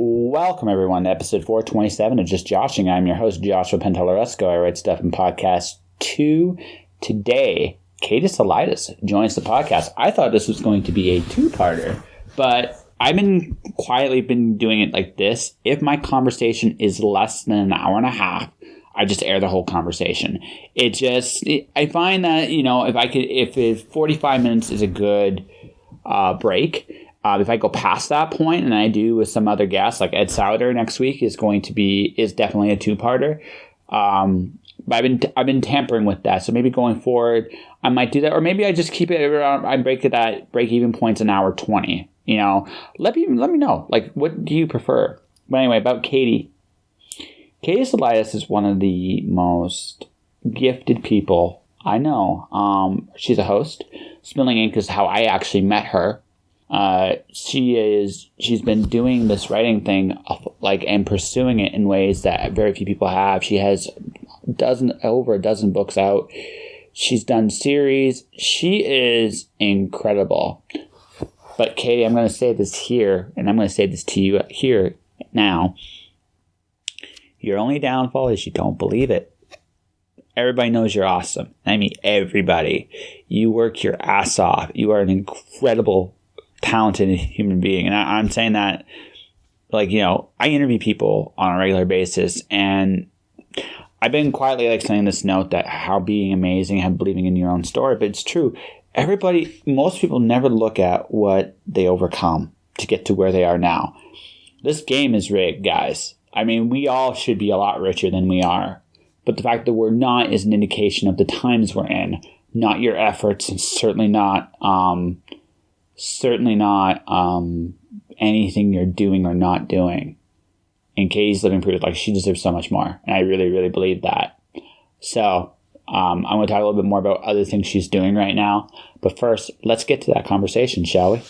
Welcome, everyone, to episode 427 of Just Joshing. I'm your host, Joshua Penteleresco. I write stuff in podcast 2. Today, Katie Salidas joins the podcast. I thought this was going to be a two-parter, but I've been quietly doing it like this. If my conversation is less than an hour and a half, I just air the whole conversation. I find that, if 45 minutes is a good break. If I go past that point, and I do with some other guests, like Ed Sauter next week is definitely a two-parter. But I've been tampering with that, so maybe going forward I might do that, or maybe I just keep it around. I break it at break-even points an hour 20. Let me know. Like, what do you prefer? But anyway, about Katie. Katie Salidas is one of the most gifted people I know. She's a host. Spilling Ink is how I actually met her. She's been doing this writing thing and pursuing it in ways that very few people have. She has over a dozen books out. She's done series. She is incredible. But Katie, I'm going to say this here, and I'm going to say this to you here now. Your only downfall is you don't believe it. Everybody knows you're awesome. I mean, everybody. You work your ass off. You are an incredible, talented human being. And I'm saying that, I interview people on a regular basis, and I've been quietly saying this note that how being amazing, how believing in your own story, but it's true. Most people never look at what they overcome to get to where they are now. This game is rigged, guys. I mean, we all should be a lot richer than we are. But the fact that we're not is an indication of the times we're in, not your efforts, and certainly not anything you're doing or not doing. And Katie's living proof, she deserves so much more. And I really, really believe that. So I'm going to talk a little bit more about other things she's doing right now. But first, let's get to that conversation, shall we?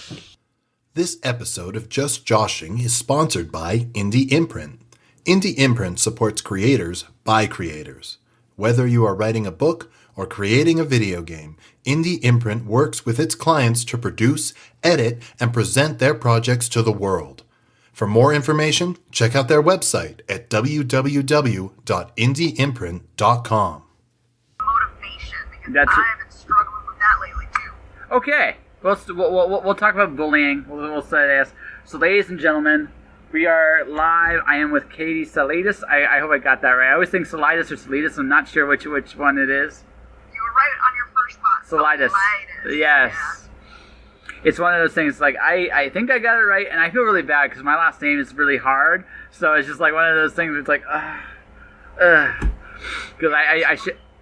This episode of Just Joshing is sponsored by Indie Imprint. Indie Imprint supports creators by creators. Whether you are writing a book or creating a video game, Indie Imprint works with its clients to produce, edit, and present their projects to the world. For more information, check out their website at www.indieimprint.com. Motivation, because I've been struggling with that lately too. Okay, we'll talk about bullying. We'll say this. So, ladies and gentlemen, we are live. I am with Katie Salidas. I hope I got that right. I always think Salidas or Salidas. I'm not sure which one it is. You were right on your first thought. Salidas. Yes. Yeah. It's one of those things, I think I got it right, and I feel really bad because my last name is really hard. So it's just one of those things where it's because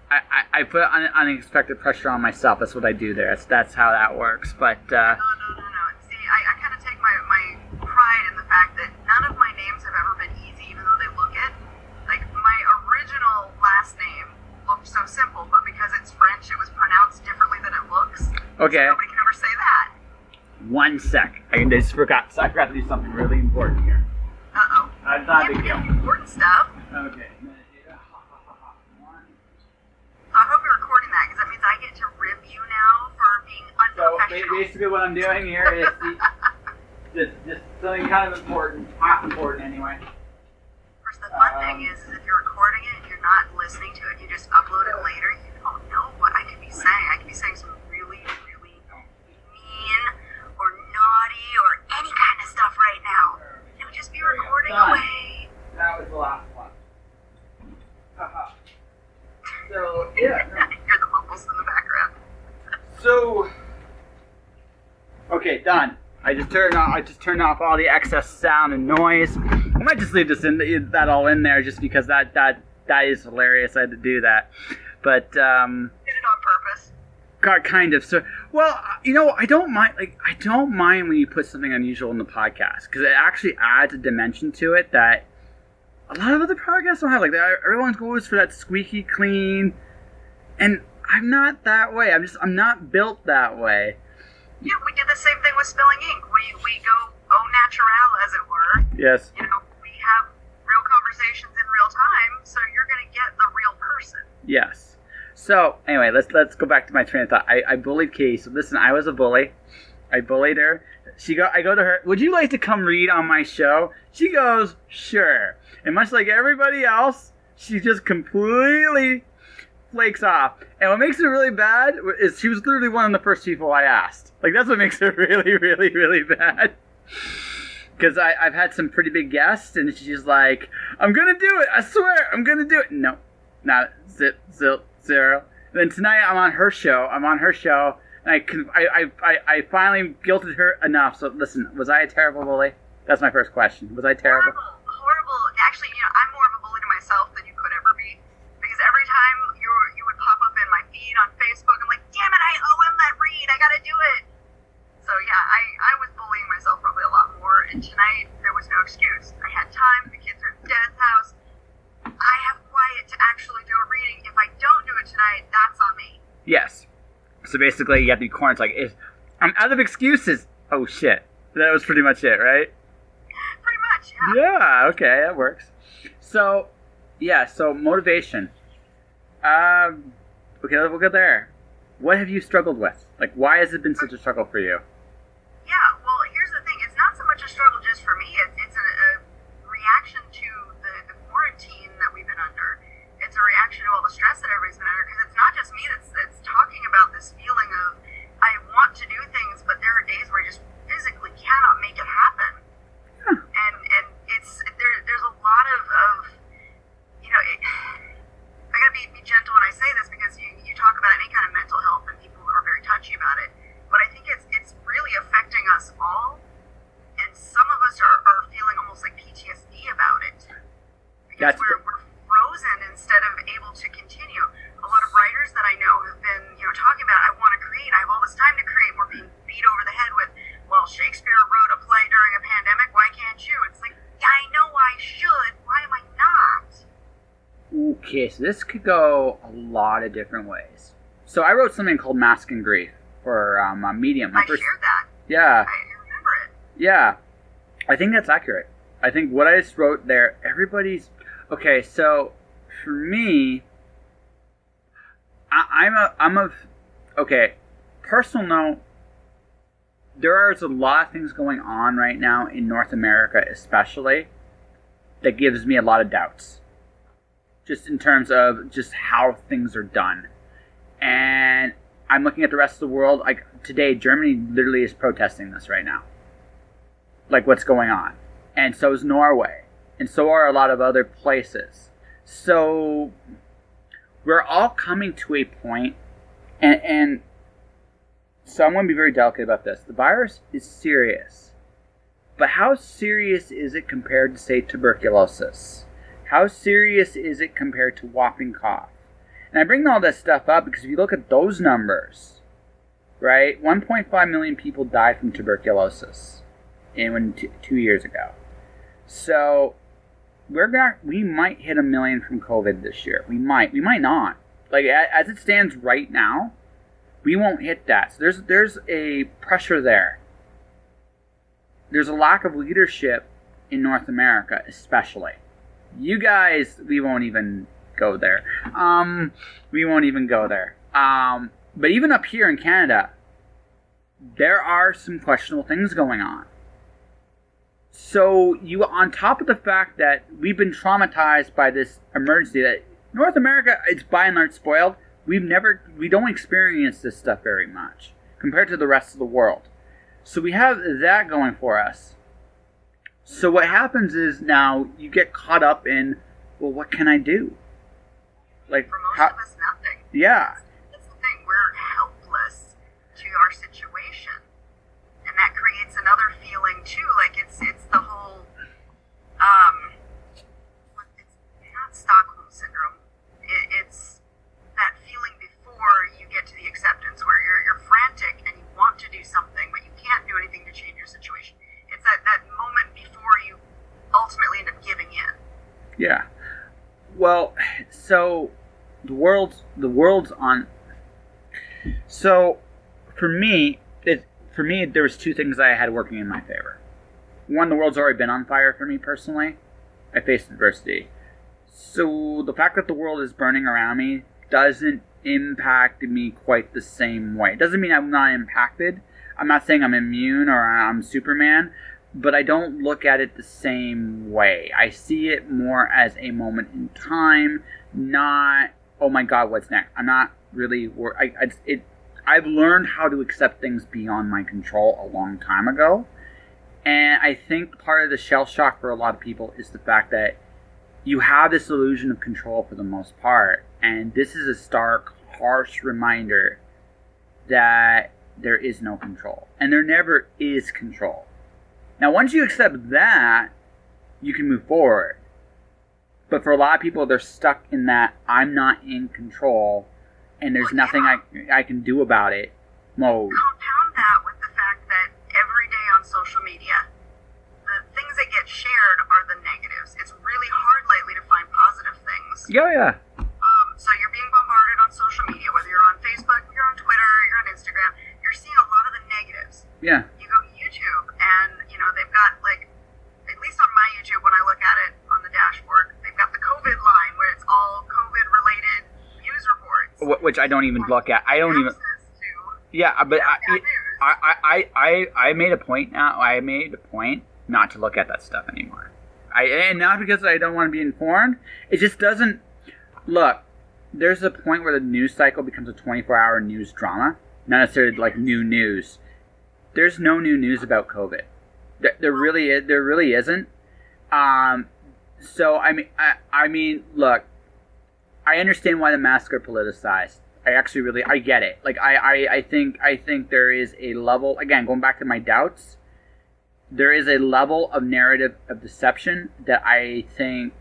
I put unexpected pressure on myself. That's what I do there. That's how that works. But No. See, I kind of take my pride in the fact that none of my names have ever been easy, even though they look it. My original last name looked so simple, but because it's French, it was pronounced differently than it looks. Okay. So nobody can ever say that. 1 sec. I forgot to do something really important here. Uh-oh. It's not a big deal. Important stuff. Okay. I hope you're recording that, because that means I get to rib you now for being unprofessional. So basically what I'm doing here is just something kind of important. Half important anyway. Of course, the fun thing is if you're recording it and you're not listening to it, you just upload it later, you don't know what I could be saying. I could be saying some really, really mean or naughty or any kind of stuff right now. It would just be recording away. That was the last one. So, yeah. I hear the mumbles in the background. So, okay, done. I just turned off all the excess sound and noise. I might just leave that all in there just because that is hilarious. I had to do that. But did it on purpose? Kind of. So, well, I don't mind. I don't mind when you put something unusual in the podcast because it actually adds a dimension to it that a lot of other podcasts don't have. Everyone goes for that squeaky clean, and I'm not that way. I'm not built that way. Yeah, we did the same thing with Spilling Ink. We go au naturel, as it were. Yes. We have real conversations in real time, so you're going to get the real person. Yes. So, anyway, let's go back to my train of thought. I bullied Katie. So, listen, I was a bully. I bullied her. I go to her, would you like to come read on my show? She goes, sure. And much like everybody else, she just completely flakes off. And what makes it really bad is she was literally one of the first people I asked. Like, that's what makes it really, really, really bad. Because I've had some pretty big guests, and she's like, I'm going to do it. I swear, I'm going to do it. No, not zero. And then tonight I'm on her show. And I finally guilted her enough. So listen, was I a terrible bully? That's my first question. Was I terrible? Horrible. Actually, I'm more of a bully to myself than you could ever be. Because every time you would pop up in my feed on Facebook, I'm like, damn it, I owe him that read. I gotta do it. So yeah, I was bullying myself probably a lot more. And tonight, there was no excuse. I had time. The kids are at Dad's house. I have quiet to actually do a reading. If I don't do it tonight, that's on me. Yes. So basically, you have to be cornered. It's like, I'm out of excuses. Oh, shit. That was pretty much it, right? Pretty much, yeah. Yeah, okay, that works. So, so motivation. Okay, we'll go there. What have you struggled with? Like, why has it been such a struggle for you? Yeah, well, here's the thing. It's not so much a struggle just for me. It's a reaction to the quarantine that we've been under. It's a reaction to all the stress that everybody's been under, because it's not just me that's talking about this feeling of, I want to do things, but there are days where I just physically cannot make it happen. Huh. And it's there's a lot of I gotta be gentle when I say this, because you talk about any kind of mental health and people are very touchy about it, but I think it's really affecting us all, and some of us are feeling almost like PTSD about it, because we're frozen instead of able to continue. A lot of writers that I know have been talking about, I want to create, I have all this time to create, and we're being beat over the head with, well, Shakespeare wrote a play during a pandemic, why can't you? It's like, yeah, I know I should, why am I not? Okay, so this could go a lot of different ways. So I wrote something called Mask and Grief for Medium. I shared that. Yeah. I remember it. Yeah. I think that's accurate. I think what I just wrote there, everybody's... Okay, so for me, okay, personal note, there is a lot of things going on right now in North America especially that gives me a lot of doubts. Just in terms of just how things are done. And I'm looking at the rest of the world. Like today, Germany literally is protesting this right now. Like what's going on. And so is Norway. And so are a lot of other places. So we're all coming to a point, and so I'm going to be very delicate about this. The virus is serious. But how serious is it compared to, say, tuberculosis? How serious is it compared to whooping cough? And I bring all this stuff up because if you look at those numbers, right, 1.5 million people died from tuberculosis 2 years ago. So we might hit 1 million from COVID this year. We might not. Like as it stands right now, we won't hit that. So there's a pressure there. There's a lack of leadership in North America, especially. You guys, we won't even go there. But even up here in Canada, there are some questionable things going on. So on top of the fact that we've been traumatized by this emergency, that North America, it's by and large spoiled. We don't experience this stuff very much compared to the rest of the world. So we have that going for us. So what happens is now you get caught up in, well, what can I do? Like for most of us, nothing. Yeah. That's the thing. We're helpless to our situation, and that creates another feeling too. Like it's the whole it's not Stockholm syndrome. It's that feeling before you get to the acceptance, where you're frantic and you want to do something, but you can't do anything to change your situation. It's that moment before you ultimately end up giving in. Yeah. Well, so the world's on. So for me, there was two things I had working in my favor. One, the world's already been on fire for me personally. I faced adversity. So the fact that the world is burning around me doesn't impact me quite the same way. It doesn't mean I'm not impacted. I'm not saying I'm immune or I'm Superman, but I don't look at it the same way. I see it more as a moment in time, not, oh my God, what's next? I'm not really, I've learned how to accept things beyond my control a long time ago. And I think part of the shell shock for a lot of people is the fact that you have this illusion of control for the most part. And this is a stark, harsh reminder that there is no control. And there never is control. Now, once you accept that, you can move forward. But for a lot of people, they're stuck in that I'm not in control and there's nothing I can do about it mode. Compound that with the fact that every day on social media, the things that get shared are the negatives. It's really hard lately to find positive things. Yeah. So you're being bombarded on social media, whether you're on Facebook, you're on Twitter, you're on Instagram, you're seeing a lot of the negatives. Yeah. You go to YouTube and, they've got, at least on my YouTube, when I look at it on the dashboard, they've got the COVID line where it's all COVID-related news reports. Which I don't even look at. I don't even... Yeah, but I made a point now. I made a point not to look at that stuff anymore. And not because I don't want to be informed. It just doesn't... Look, there's a point where the news cycle becomes a 24-hour news drama. Not necessarily like new news. There's no new news about COVID. There really isn't. So I mean, look, I understand why the masks are politicized. I get it. I think there is a level, again, going back to my doubts, there is a level of narrative of deception that I think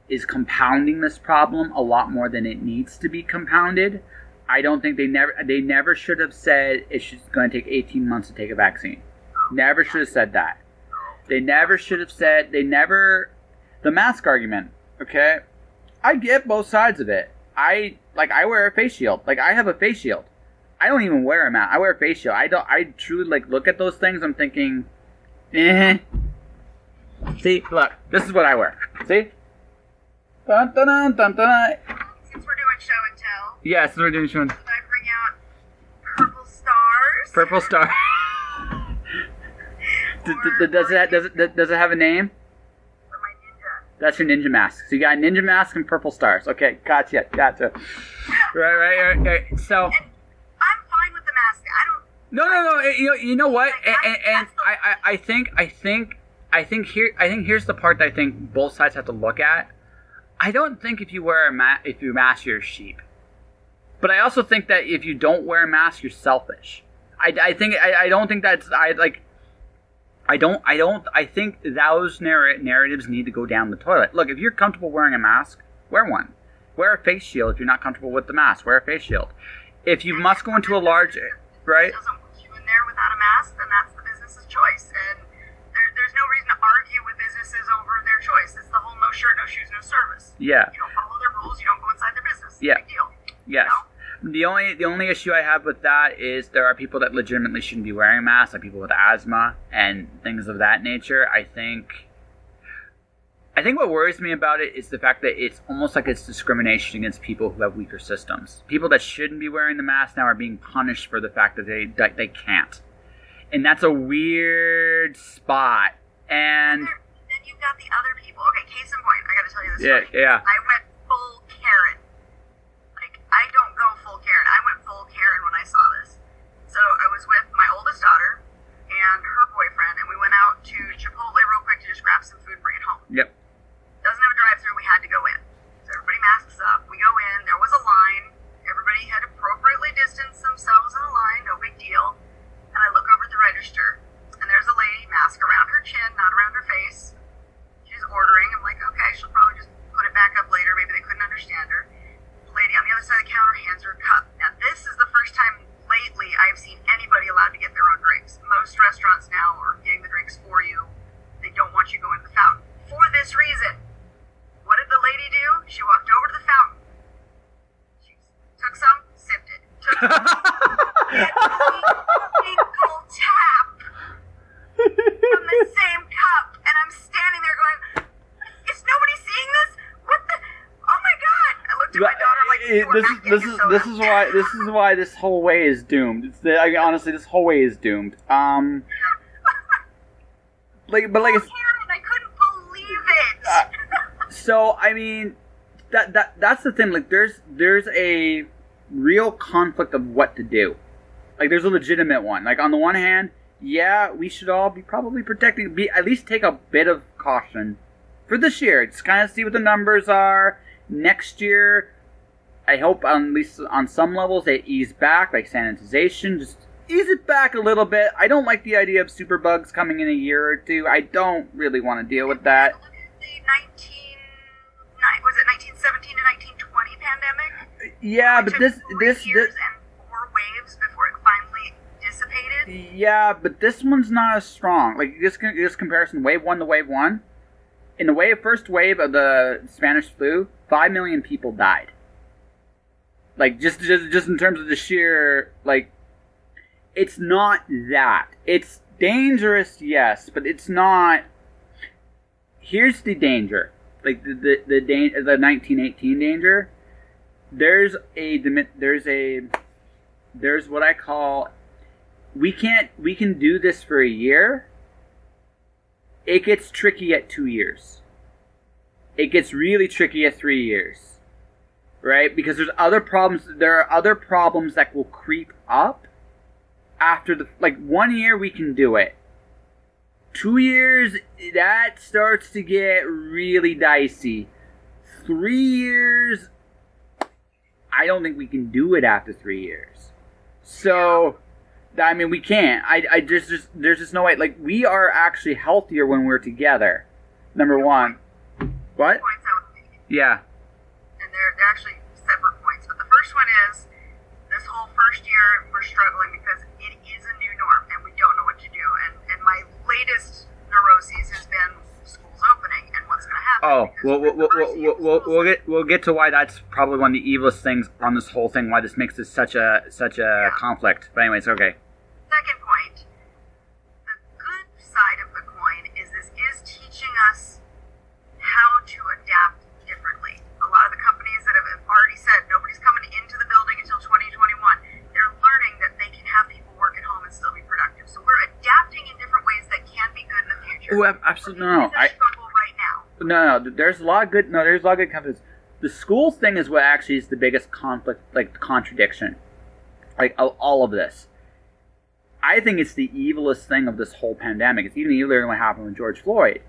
is compounding this problem a lot more than it needs to be compounded. I don't think they never should have said it's going to take 18 months to take a vaccine. Never should have said that. They never should have said, the mask argument, okay? I get both sides of it. I wear a face shield. I have a face shield. I don't even wear a mask. I wear a face shield. I truly, look at those things, I'm thinking, See, look, this is what I wear. See? Dun, dun, dun, dun, dun. Since we're doing show and tell. Yes, we're doing show and tell. Should I bring out purple stars? Purple star. Does it have a name? For my ninja. That's your ninja mask. So you got a ninja mask and purple stars. Okay, gotcha. Right. So. And I'm fine with the mask. I don't. No. You know what? And I think here's the part that I think both sides have to look at. I don't think if you wear if you mask, you're a sheep. But I also think that if you don't wear a mask, you're selfish. I think those narratives need to go down the toilet. Look, if you're comfortable wearing a mask, wear one. Wear a face shield if you're not comfortable with the mask. Wear a face shield. If you must go into a large, right? Doesn't put you in there without a mask, then that's the business's choice. And there's no reason to argue with businesses over their choice. It's the whole no shirt, no shoes, no service. Yeah. You don't follow their rules, you don't go inside their business. Yeah. Big deal. Yes. The only issue I have with that is there are people that legitimately shouldn't be wearing masks, like people with asthma and things of that nature. I think what worries me about it is the fact that it's almost like it's discrimination against people who have weaker systems. People that shouldn't be wearing the mask now are being punished for the fact that they can't. And that's a weird spot. And then you've got the other people. Okay, case in point, I gotta tell you this story. Yeah. I went full Karen. I don't go full Karen. I went full Karen when I saw this. So I was with my oldest daughter and her boyfriend, and we went out to Chipotle real quick to just grab some food and bring it home. Yep. Doesn't have a drive-thru. We had to go in. So everybody masks up. We go in. There was a line. Everybody had appropriately distanced themselves in a line. No big deal. And I look over at the register, and there's a lady, mask around her chin, not around her face. She's ordering. I'm like, okay, she'll probably just put it back up later. Maybe they couldn't understand her. The lady on the other side of the counter hands her a cup. Now, this is the first time lately I've seen anybody allowed to get their own drinks. Most restaurants now are getting the drinks for you. They don't want you going to the fountain. For this reason, what did the lady do? She walked over to the fountain. She took some, sipped it. Took some, single tap from the same cup. And I'm standing there going, is nobody seeing this? What the? Oh my God. I looked at my daughter, I'm like, This is why this whole way is doomed. Honestly, this whole way is doomed. Karen, I couldn't believe it. So I mean, that's the thing. Like, there's a real conflict of what to do. Like, there's a legitimate one. Like, on the one hand, yeah, we should all be probably protecting. At least take a bit of caution for this year. Just kind of see what the numbers are. Next year, I hope at least on some levels they ease back, like sanitization. Just ease it back a little bit. I don't like the idea of superbugs coming in a year or two. I don't really want to deal with that. Look at the 1917 to 1920 pandemic? Yeah, but this years and 4 waves before it finally dissipated. Yeah, but this one's not as strong. Like, this comparison, wave 1 to wave 1. In the first wave of the Spanish flu, 5 million people died. Like, just in terms of the sheer, like, it's not that. It's dangerous, yes, but it's not. Here's the danger. Like, the 1918 danger. There's what I call, we can do this for a year. It gets tricky at 2 years. It gets really tricky at 3 years. Right? Because there are other problems that will creep up after 1 year we can do it. 2 years, that starts to get really dicey. 3 years, I don't think we can do it after 3 years. So, I mean, we can't. There's just no way. Like, we are actually healthier when we're together. Number one. What? Points I would make. Yeah. And they're actually separate points. But the first one is, this whole first year, we're struggling because it is a new norm, and we don't know what to do. And my latest neuroses has been schools opening, and what's going to happen. Oh, we'll get to why that's probably one of the evilest things on this whole thing, why this makes this such a conflict. But anyways, okay. Second point, the good side of the coin is this is teaching us how to adapt differently. A lot of the companies that have already said nobody's coming into the building until 2021, they're learning that they can have people work at home and still be productive. So we're adapting in different ways that can be good in the future. Oh, absolutely. No. Right now. No, there's a lot of good companies. The schools thing is what actually is the biggest conflict, like, contradiction. Like, all of this. I think it's the evilest thing of this whole pandemic. It's even eviler than what happened with George Floyd.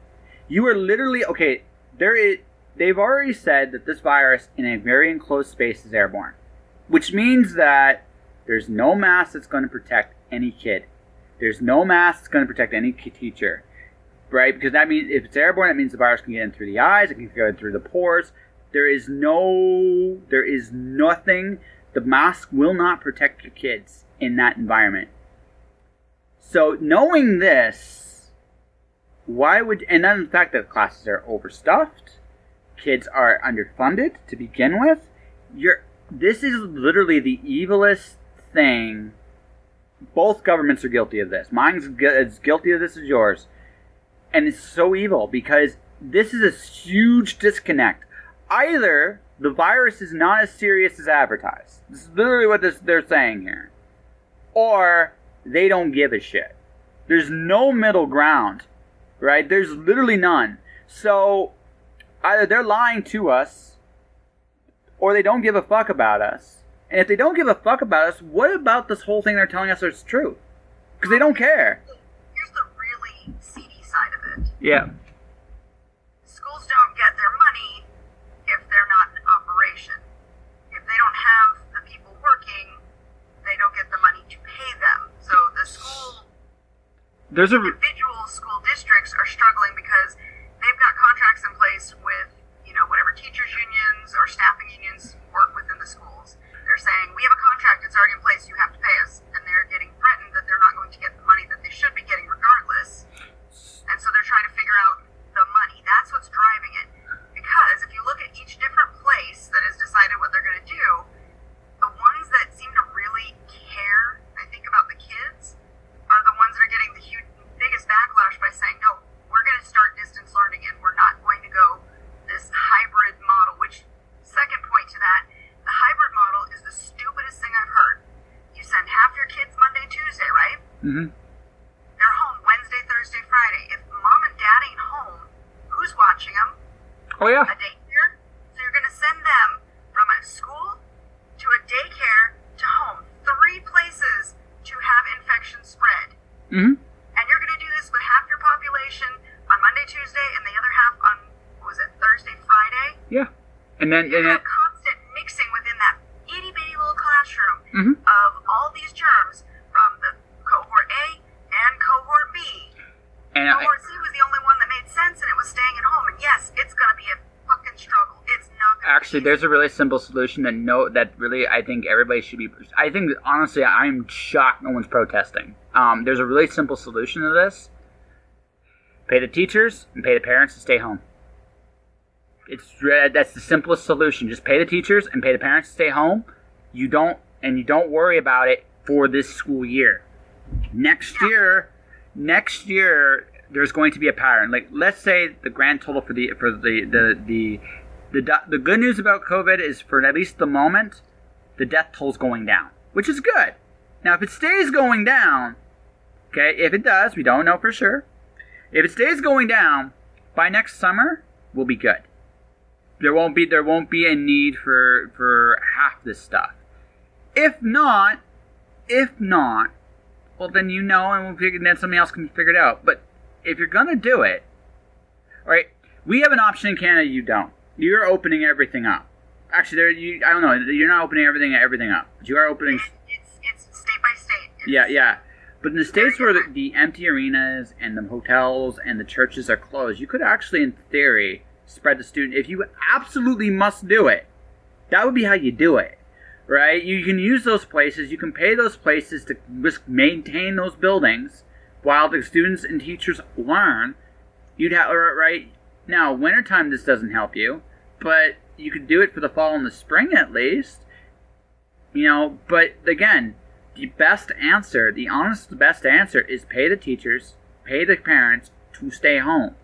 You are literally, okay, they've already said that this virus in a very enclosed space is airborne. Which means that there's no mask that's going to protect any kid. There's no mask that's going to protect any teacher. Right? Because that means, if it's airborne, that means the virus can get in through the eyes, it can go in through the pores. There is nothing, the mask will not protect your kids in that environment. So, knowing this, and then the fact that classes are overstuffed, kids are underfunded to begin with, this is literally the evilest thing. Both governments are guilty of this. Mine's as guilty of this as yours. And it's so evil because this is a huge disconnect. Either the virus is not as serious as advertised. This is literally what they're saying here. Or they don't give a shit. There's no middle ground, right? There's literally none. So either they're lying to us or they don't give a fuck about us. And if they don't give a fuck about us, what about this whole thing they're telling us is true? Because they don't care. Here's the really seedy side of it. Yeah. Schools don't get their money if they're not in operation. If they don't have the people working, they don't get the money to pay them. So the individual school districts are struggling because they've got contracts in place with, whatever teachers unions or staffing unions work within the schools. They're saying, we have a contract, it's already in place, you have to pay us. And they're getting threatened that they're not going to get the money that they should be getting regardless. And so they're trying to figure out the money. That's what's driving it. Because if you look at each different place that has decided what they're going to do, the ones that seem to really care, I think, about the kids, are the ones that are getting the biggest backlash by saying, no, we're going to start Mm-hmm. They're home Wednesday, Thursday, Friday. If mom and dad ain't home, who's watching them? Oh, yeah. A daycare? So you're going to send them from a school to a daycare to home. 3 places to have infection spread. Mm-hmm. And you're going to do this with half your population on Monday, Tuesday, and the other half on, Thursday, Friday? Yeah. And then... You have constant mixing within that itty-bitty little classroom Mm-hmm. of all these germs from the cohort A and cohort B. And Cohort C was the only one that made sense, and it was staying at home. And yes, it's going to be a fucking struggle. It's not going to actually, there's a really simple solution that really I think everybody should be... I think, honestly, I'm shocked no one's protesting. There's a really simple solution to this. Pay the teachers and pay the parents to stay home. That's the simplest solution. Just pay the teachers and pay the parents to stay home. You don't worry about it for this school year. Next year, there's going to be a pattern. Like, let's say the grand total for the good news about COVID is, for at least the moment, the death toll is going down, which is good. Now, if it stays going down, okay, if it does, we don't know for sure. If it stays going down, by next summer, we'll be good. There won't be a need for half this stuff. If not, well then and then something else can be figured out. But if you're gonna do it, all right, we have an option in Canada. You don't. You're opening everything up. Actually, I don't know. You're not opening everything up. But you are opening. It's state by state. Yeah. But in the states where the empty arenas and the hotels and the churches are closed, you could actually, in theory, spread the student. If you absolutely must do it, that would be how you do it, right? You can use those places. You can pay those places to just maintain those buildings while the students and teachers learn. You'd have, right? Now, wintertime, this doesn't help you, but you could do it for the fall and the spring at least. But again, the best answer is pay the teachers, pay the parents to stay home.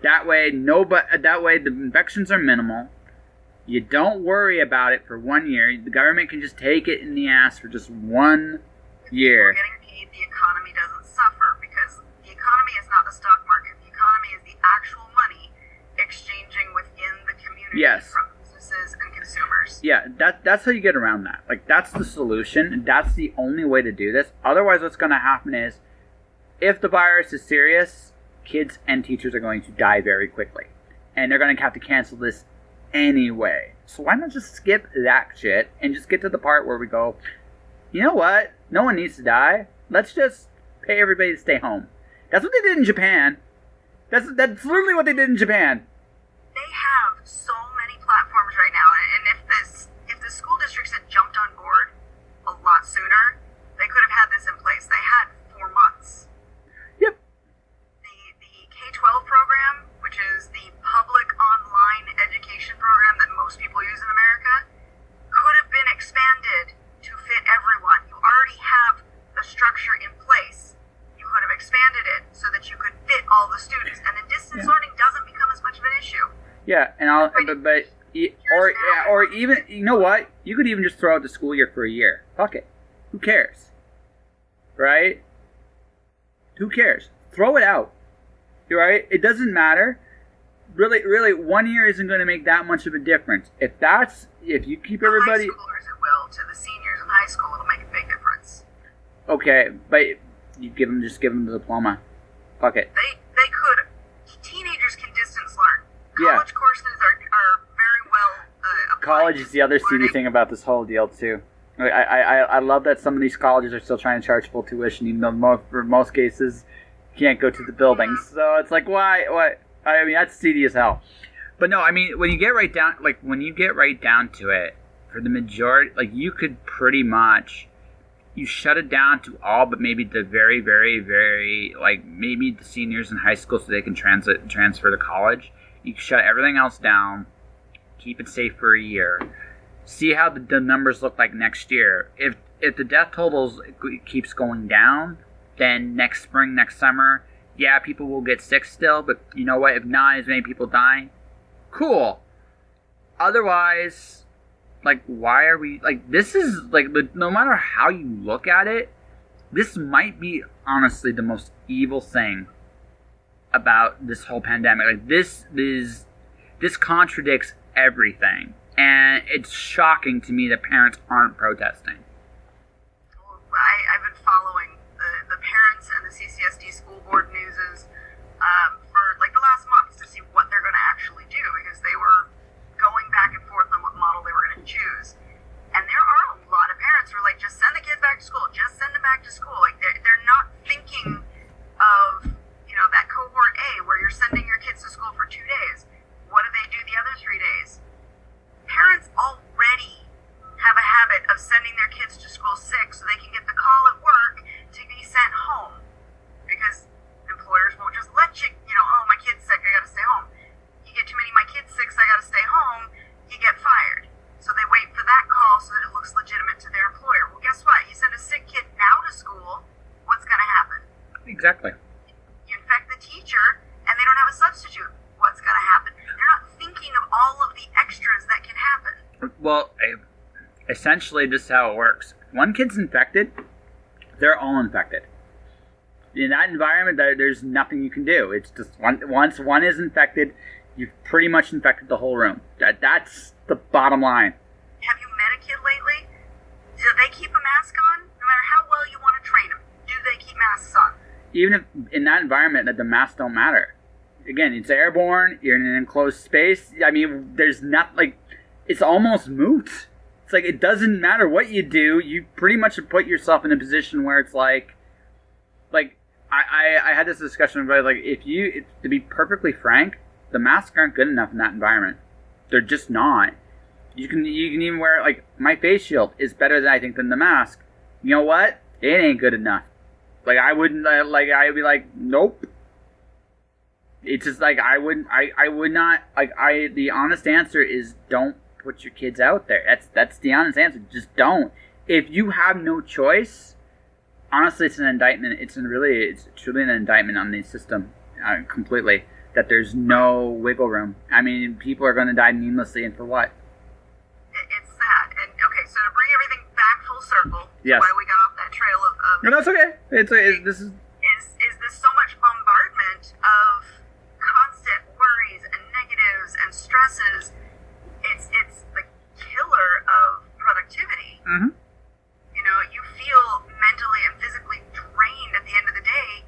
That way the infections are minimal. You don't worry about it for 1 year. The government can just take it in the ass for just 1 year. If you're getting paid, the economy doesn't suffer, because the economy is not the stock market. The economy is the actual money exchanging within the community from businesses and consumers. Yeah, that's how you get around that. Like, that's the solution. That's the only way to do this. Otherwise, what's going to happen is, if the virus is serious, kids and teachers are going to die very quickly. And they're going to have to cancel this anyway. So why not just skip that shit and just get to the part where we go, you know what? No one needs to die. Let's just pay everybody to stay home. That's what they did in Japan. That's literally what they did in Japan. They have so many platforms right now, and if the school districts had jumped on board a lot sooner, they could have had this in place. They had 4 months. Yep. The K-12 program, which is the public online education program that most people use in America, could have been expanded to fit everyone. You already have the structure in place. You could have expanded it so that you could fit all the students, and then distance learning doesn't become as much of an issue. Yeah, and or even, you know what? You could even just throw out the school year for a year. Fuck it. Who cares? Right? Who cares? Throw it out. Right? It doesn't matter. Really, 1 year isn't going to make that much of a difference. If you keep everybody... High schoolers, it will. To the seniors in high school, it'll make a big difference. Okay, but you just give them the diploma. Fuck it. They could. Teenagers can distance learn. Yeah. College courses are very well applied. College is the other seedy thing about this whole deal too. I love that some of these colleges are still trying to charge full tuition, even though for most cases you can't go to the buildings. Mm-hmm. So it's like, why? What? I mean, that's seedy as hell. But no, I mean, when you get right down to it, for the majority, like, you could pretty much, you shut it down to all but maybe the very, very, very, like, maybe the seniors in high school so they can transfer to college. You can shut everything else down, keep it safe for a year, see how the numbers look like next year. If the death totals keeps going down, then next spring, next summer, yeah, people will get sick still, but you know what? If not as many people die, cool. Otherwise, like, why are we, like, this is, like, no matter how you look at it, this might be honestly the most evil thing about this whole pandemic. Like, this contradicts everything, and it's shocking to me that parents aren't protesting. Well, I've been following the parents and the CCSD school board newses for like the last month to see what they're going to actually do, because they were going back and forth on what model they were going to choose. And there are a lot of parents who are like, just send the kids back to school, just send them back to school. Like, they're not thinking of, that cohort A where you're sending your kids to school for 2 days. What do they do the other 3 days? Parents already have a habit of sending their kids to school sick so they can get the call at work to be sent home. Because employers won't just let you, oh, my kid's sick, I gotta stay home. You get too many, my kid's sick, so I gotta stay home, you get fired. So they wait for that call so that it looks legitimate to their employer. Well, guess what? You send a sick kid now to school, what's gonna happen? Exactly. You infect the teacher, and they don't have a substitute. What's gonna happen? They're not thinking of all of the extras that can happen. Well, essentially, this is how it works. One kid's infected, they're all infected. In that environment, there's nothing you can do. It's just once one is infected, you've pretty much infected the whole room. That's the bottom line. Have you met a kid lately? Do they keep a mask on? No matter how well you want to train them, do they keep masks on? Even if in that environment, that the masks don't matter. Again, it's airborne. You're in an enclosed space. I mean, there's not like, it's almost moot. It's like, it doesn't matter what you do. You pretty much put yourself in a position where it's like I had this discussion about, like, to be perfectly frank, the masks aren't good enough in that environment. They're just not. You can even wear, like, my face shield is better than, I think, than the mask. You know what? It ain't good enough. Like, I wouldn't, like, I would be like, nope. It's just like, I would not, like, the honest answer is don't put your kids out there. That's the honest answer. Just don't. If you have no choice, honestly, it's an indictment. It's truly an indictment on the system, completely, that there's no wiggle room. I mean, people are going to die needlessly, and for what? It's sad. And, okay, so to bring everything back full circle, yes. Why we got off that trail of no, that's okay. This is this so much bombardment of constant worries and negatives and stresses. It's the killer of productivity. Mm-hmm. You feel mentally and physically drained at the end of the day,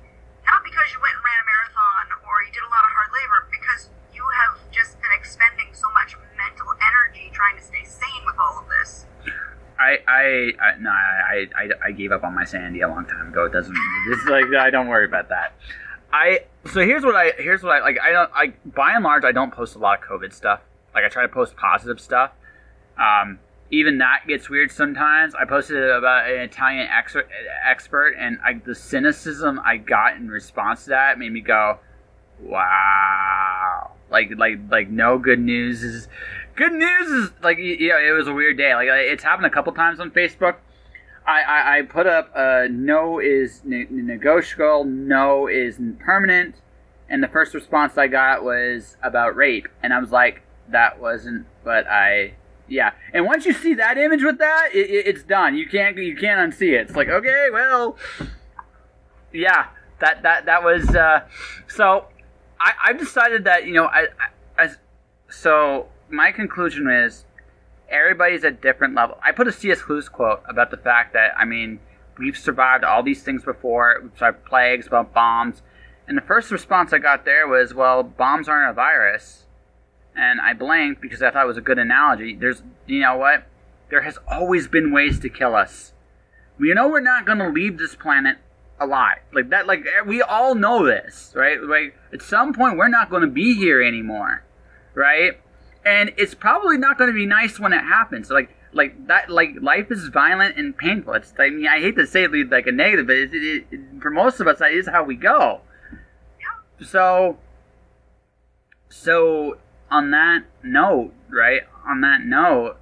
not because you went and ran a marathon or you did a lot of hard labor, because you have just been expending so much mental energy trying to stay sane with all of this. I gave up on my sanity a long time ago. It doesn't. It's like, I don't worry about that. So here's what I like. By and large, I don't post a lot of COVID stuff. Like, I try to post positive stuff. Even that gets weird sometimes. I posted about an Italian expert, and the cynicism I got in response to that made me go, wow. Like no good news is like, it was a weird day. Like, it's happened a couple times on Facebook. I put up no is negotiable, no is permanent, and the first response I got was about rape, and I was like, that wasn't, but yeah. And once you see that image with that, it's done. You can't unsee it. It's like, okay, well, yeah, that was so. I've decided that, so my conclusion is everybody's at different level. I put a C.S. Lewis quote about the fact that, I mean, we've survived all these things before. We've survived plagues, about bombs. And the first response I got there was, well, bombs aren't a virus. And I blanked because I thought it was a good analogy. You know what? There has always been ways to kill us. We know we're not going to leave this planet alive. Like that, like, we all know this, right? Like, at some point, we're not going to be here anymore, right? And it's probably not going to be nice when it happens. Like that, like, life is violent and painful. It's, I mean, I hate to say it like a negative, but for most of us, that is how we go. So on that note, right? On that note,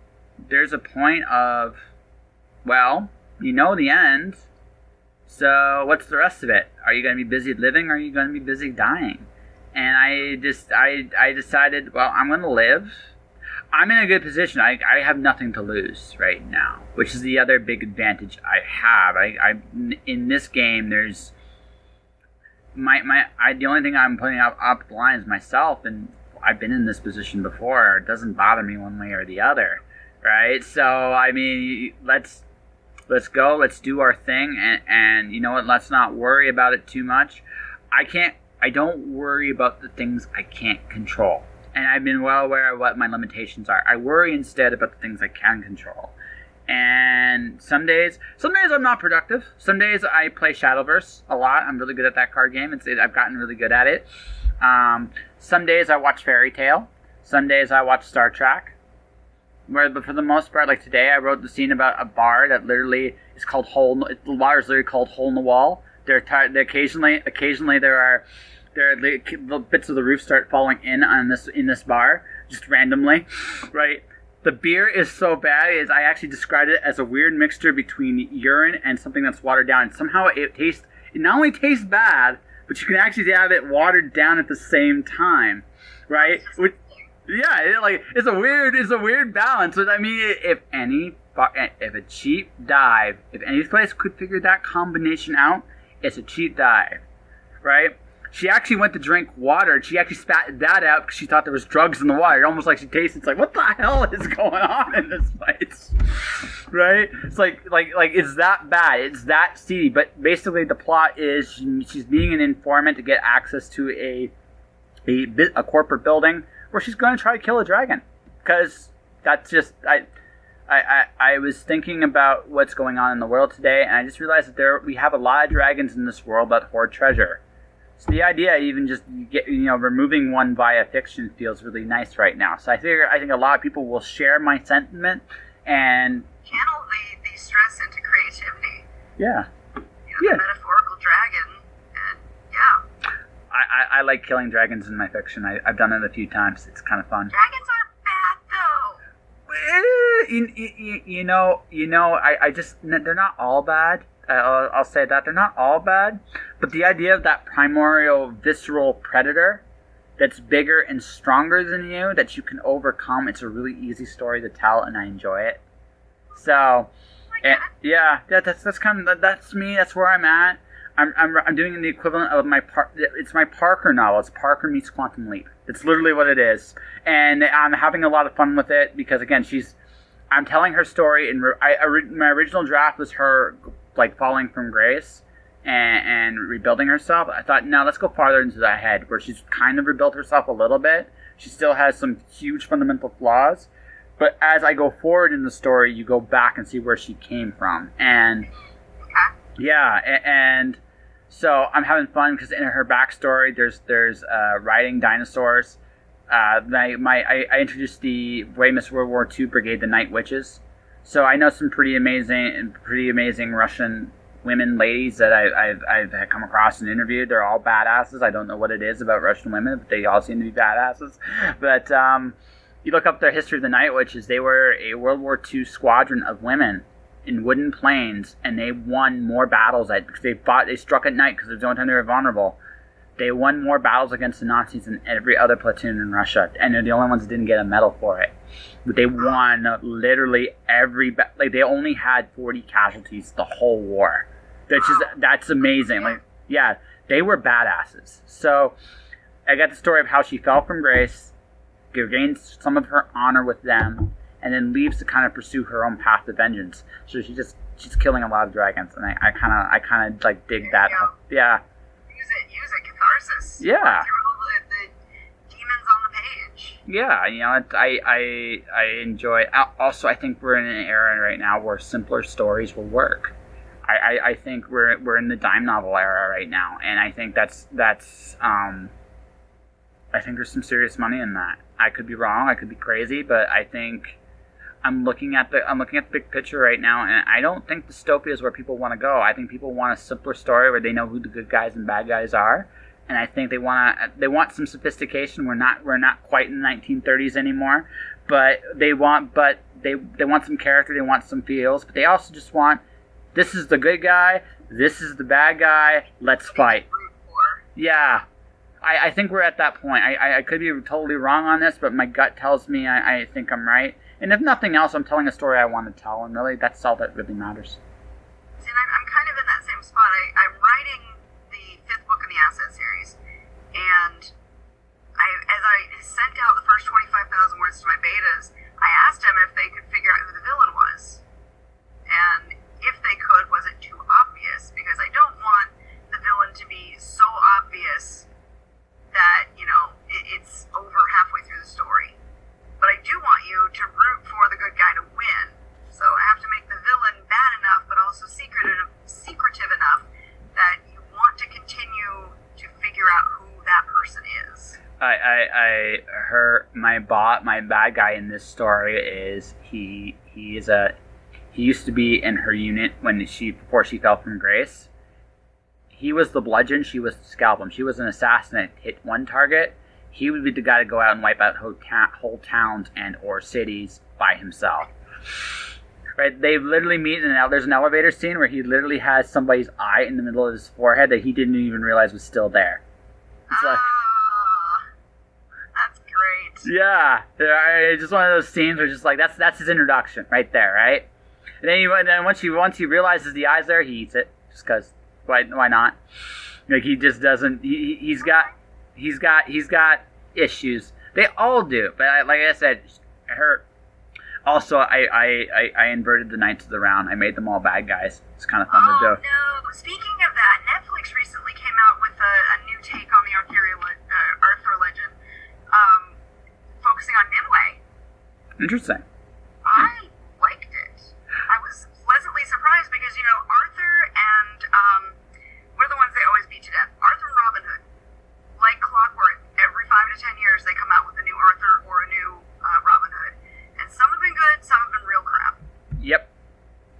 there's a point of, well, you know the end. So what's the rest of it? Are you going to be busy living, or are you going to be busy dying? And I decided, well, I'm going to live. I'm in a good position. I have nothing to lose right now, which is the other big advantage I have. In this game, there's the only thing I'm putting up the line is myself, and I've been in this position before. It doesn't bother me one way or the other, right? So I mean, let's go, let's do our thing, and you know what? Let's not worry about it too much. I don't worry about the things I can't control, and I've been well aware of what my limitations are. I worry instead about the things I can control. And some days I'm not productive. Some days I play Shadowverse a lot. I'm really good at that card game. I've gotten really good at it. Some days I watch Fairy Tale. Some days I watch Star Trek. But for the most part, like today, I wrote the scene about a bar that literally is called the bar is literally called Hole in the Wall. Occasionally there the bits of the roof start falling in this bar just randomly, right? The beer is so bad is I actually described it as a weird mixture between urine and something that's watered down. And somehow it not only tastes bad, but you can actually have it watered down at the same time, right? It's a weird balance. I mean, if a cheap dive, if any place could figure that combination out, it's a cheap dive, right? She actually went to drink water, and she actually spat that out because she thought there was drugs in the water. Almost like she tasted. It's like, what the hell is going on in this place, right? It's like it's that bad. It's that seedy. But basically, the plot is she's being an informant to get access to a corporate building where she's going to try to kill a dragon. Because that's just I was thinking about what's going on in the world today, and I just realized that we have a lot of dragons in this world that hoard treasure. So the idea, even just removing one via fiction, feels really nice right now. So I think a lot of people will share my sentiment and channel the stress into creativity. Yeah. The metaphorical dragon, and yeah. I like killing dragons in my fiction. I've done it a few times. It's kind of fun. Dragons aren't bad, though. They're not all bad. I'll say that. They're not all bad. But the idea of that primordial, visceral predator that's bigger and stronger than you, that you can overcome, it's a really easy story to tell, and I enjoy it. So, that's me. That's where I'm at. I'm doing the equivalent of it's my Parker novel. It's Parker meets Quantum Leap. It's literally what it is. And I'm having a lot of fun with it because, again, I'm telling her story, and my original draft was her like falling from grace and rebuilding herself. I thought, no, let's go farther into the head, where she's kind of rebuilt herself a little bit. She still has some huge fundamental flaws, but as I go forward in the story, you go back and see where she came from. And and so I'm having fun because in her backstory, there's riding dinosaurs. I introduced the famous World War II Brigade, the Night Witches. So I know some pretty amazing Russian women, ladies that I've come across and interviewed. They're all badasses. I don't know what it is about Russian women, but they all seem to be badasses. But you look up their history of the Night Witches. They were a World War II squadron of women in wooden planes, and they won more battles. They struck at night because it was the only time they were vulnerable. They won more battles against the Nazis than every other platoon in Russia, and they're the only ones that didn't get a medal for it. But they won literally every they only had 40 casualties the whole war. That's amazing. They were badasses. So I got the story of how she fell from grace, gains some of her honor with them, and then leaves to kind of pursue her own path of vengeance. So she's killing a lot of dragons, and I kind of like dig that. Yeah. Use it, catharsis. Yeah. Through all the demons on the page. Yeah, I enjoy. Also, I think we're in an era right now where simpler stories will work. I think we're in the dime novel era right now, and I think that's I think there's some serious money in that. I could be wrong, I could be crazy, but I think I'm looking at the big picture right now, and I don't think dystopia is where people want to go. I think people want a simpler story where they know who the good guys and bad guys are, and I think they want some sophistication. We're not quite in the 1930s anymore, but they want some character, they want some feels, but they also just want, this is the good guy, this is the bad guy, let's fight. Yeah. I think we're at that point. I could be totally wrong on this, but my gut tells me I think I'm right. And if nothing else, I'm telling a story I want to tell, and really, that's all that really matters. See, and I'm kind of in that same spot. I'm writing the 5th book in the Asset sent out the first 25,000 words to my betas. I asked them if they could figure out who the villain was. And if they could, was it too obvious? Because I don't want the villain to be so obvious that, it's over halfway through the story. But I do want you to root for the good guy to win. So I have to make the villain bad enough, but also secretive enough that you want to continue to figure out who that person is. My bad guy in this story is he used to be in her unit before she fell from grace. He was the bludgeon, she was the scalpel. She was an assassin that hit one target. He would be the guy to go out and wipe out whole towns and or cities by himself. Right? They literally meet there's an elevator scene where he literally has somebody's eye in the middle of his forehead that he didn't even realize was still there. It's like, that's great. yeah, it's just one of those scenes where just like that's his introduction right there, right? And then once he realizes the eye's there, he eats it just because why not? Like he just doesn't. He's got issues. They all do, but like I said, her. Also, I inverted the Knights of the Round. I made them all bad guys. It's kind of fun to do. Oh no! Speaking of that, Netflix recently came out with a new take on the Arthur legend, focusing on Nimue. Interesting. I liked it. I was pleasantly surprised because Arthur and what are the ones they always beat to death? Arthur and Robin Hood, like clockwork. Every 5 to 10 years, they come out with a new Arthur or a new Robin Hood. And some have been good, some have been real crap. Yep.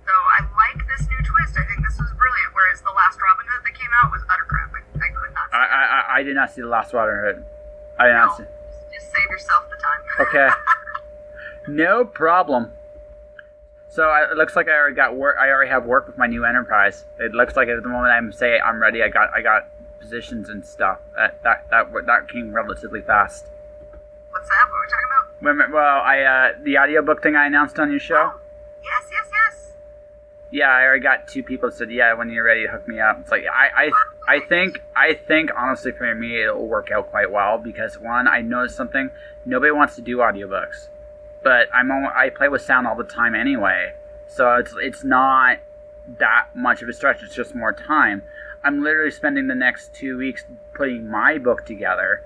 So I like this new twist. I think this was brilliant, whereas the last Robin Hood that came out was utter crap. I could not see it. I did not see the last Robin Hood. I did not see. Just save yourself the time. Okay. No problem. So it looks like I already got work. I already have work with my new enterprise. It looks like at the moment I'm ready. I got positions and stuff. That came relatively fast. What's that? What are we talking about? Well, the audiobook thing I announced on your show. Oh, yes. Yeah, I already got 2 people that said, yeah, when you're ready, hook me up. It's like I think honestly for me it'll work out quite well because one, I noticed something. Nobody wants to do audiobooks, but I play with sound all the time anyway, so it's not that much of a stretch. It's just more time. I'm literally spending the next 2 weeks putting my book together,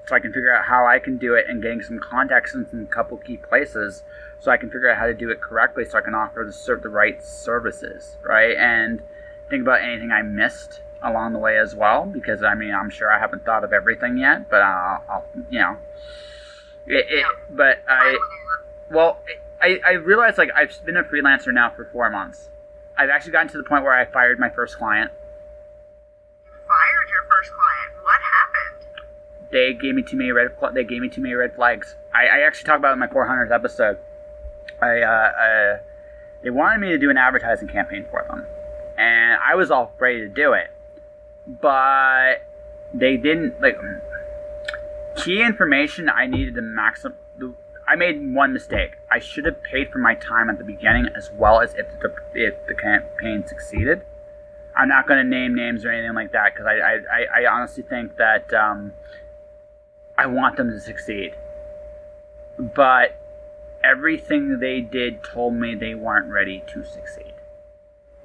so I can figure out how I can do it and getting some contacts in some couple key places so I can figure out how to do it correctly so I can offer the right services, right? And think about anything I missed along the way as well, because I'm sure I haven't thought of everything yet, but I'll I realized like I've been a freelancer now for 4 months. I've actually gotten to the point where I fired my first client. Fired your first client? What happened? They gave me too many red flags. I actually talked about it in my 400th episode. They wanted me to do an advertising campaign for them, and I was all ready to do it, but they didn't key information I needed to maximum. I made one mistake. I should have paid for my time at the beginning as well as if the campaign succeeded. I'm not going to name names or anything like that because I honestly think that I want them to succeed. But everything they did told me they weren't ready to succeed.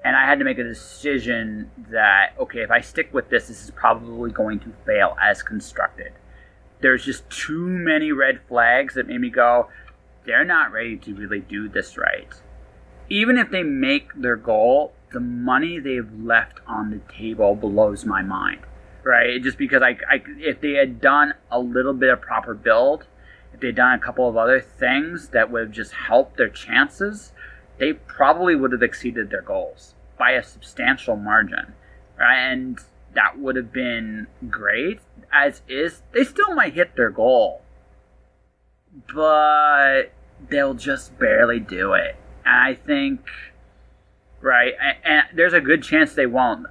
And I had to make a decision that, okay, if I stick with this is probably going to fail as constructed. There's just too many red flags that made me go, they're not ready to really do this right. Even if they make their goal, the money they've left on the table blows my mind, right? Just because if they had done a little bit of proper build, if they'd done a couple of other things that would have just helped their chances, they probably would have exceeded their goals by a substantial margin, right? And that would have been great. As is, they still might hit their goal, but they'll just barely do it. And I think, right, and there's a good chance they won't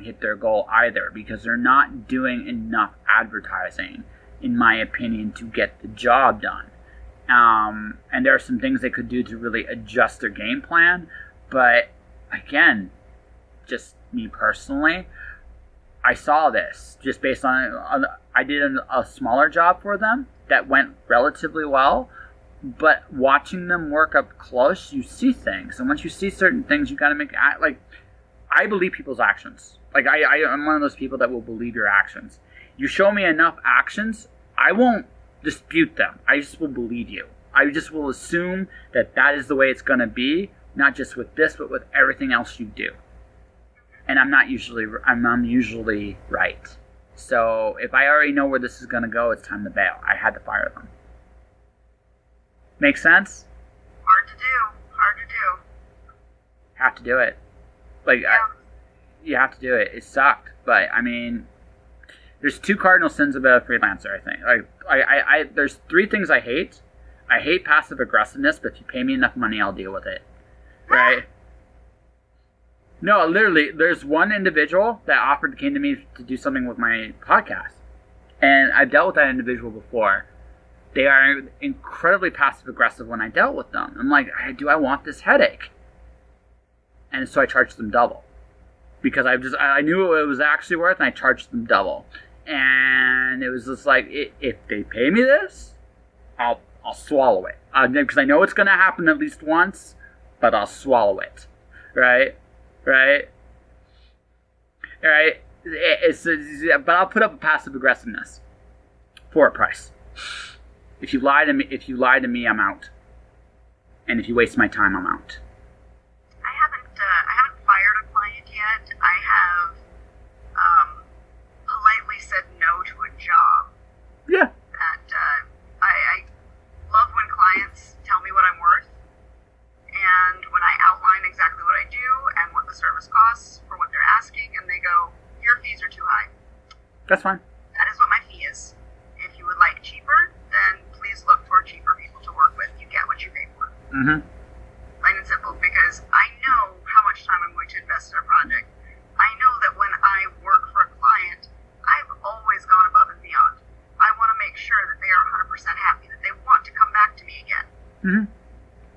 hit their goal either because they're not doing enough advertising, in my opinion, to get the job done. And there are some things they could do to really adjust their game plan, but again, just me personally, I saw this just based on I did a smaller job for them. that went relatively well. But watching them work up close, you see things. And once you see certain things, you got to make... I believe people's actions. I'm one of those people that will believe your actions. You show me enough actions, I won't dispute them. I just will believe you. I just will assume that that is the way it's going to be, not just with this, but with everything else you do. And I'm usually right. So if I already know where this is going to go, it's time to bail. I had to fire them. Make sense? Hard to do. Have to do it. You have to do it. It sucked. But, I mean, there's 2 cardinal sins about a freelancer, I think. There's 3 things I hate. I hate passive aggressiveness, but if you pay me enough money, I'll deal with it. Right? No, literally, there's one individual that came to me to do something with my podcast. And I've dealt with that individual before. They are incredibly passive-aggressive when I dealt with them. I'm like, do I want this headache? And so I charged them double. Because I knew what it was actually worth, and I charged them double. And it was just like, if they pay me this, I'll swallow it. Because I know it's going to happen at least once, but I'll swallow it. Right? But I'll put up a passive-aggressiveness for a price. If you lie to me, I'm out. And if you waste my time, I'm out. I haven't fired a client yet. I have politely said no to a job. Yeah. That I love when clients tell me what I'm worth, and when I outline exactly what I do and what the service costs for what they're asking, and they go, "Your fees are too high." That's fine. That is what my fee is. If you would like cheaper, then please look for cheaper people to work with. You get what you pay for. Mm-hmm. Plain and simple, because I know how much time I'm going to invest in a project. I know that when I work for a client, I've always gone above and beyond. I want to make sure that they are 100% happy, that they want to come back to me again. Mm-hmm.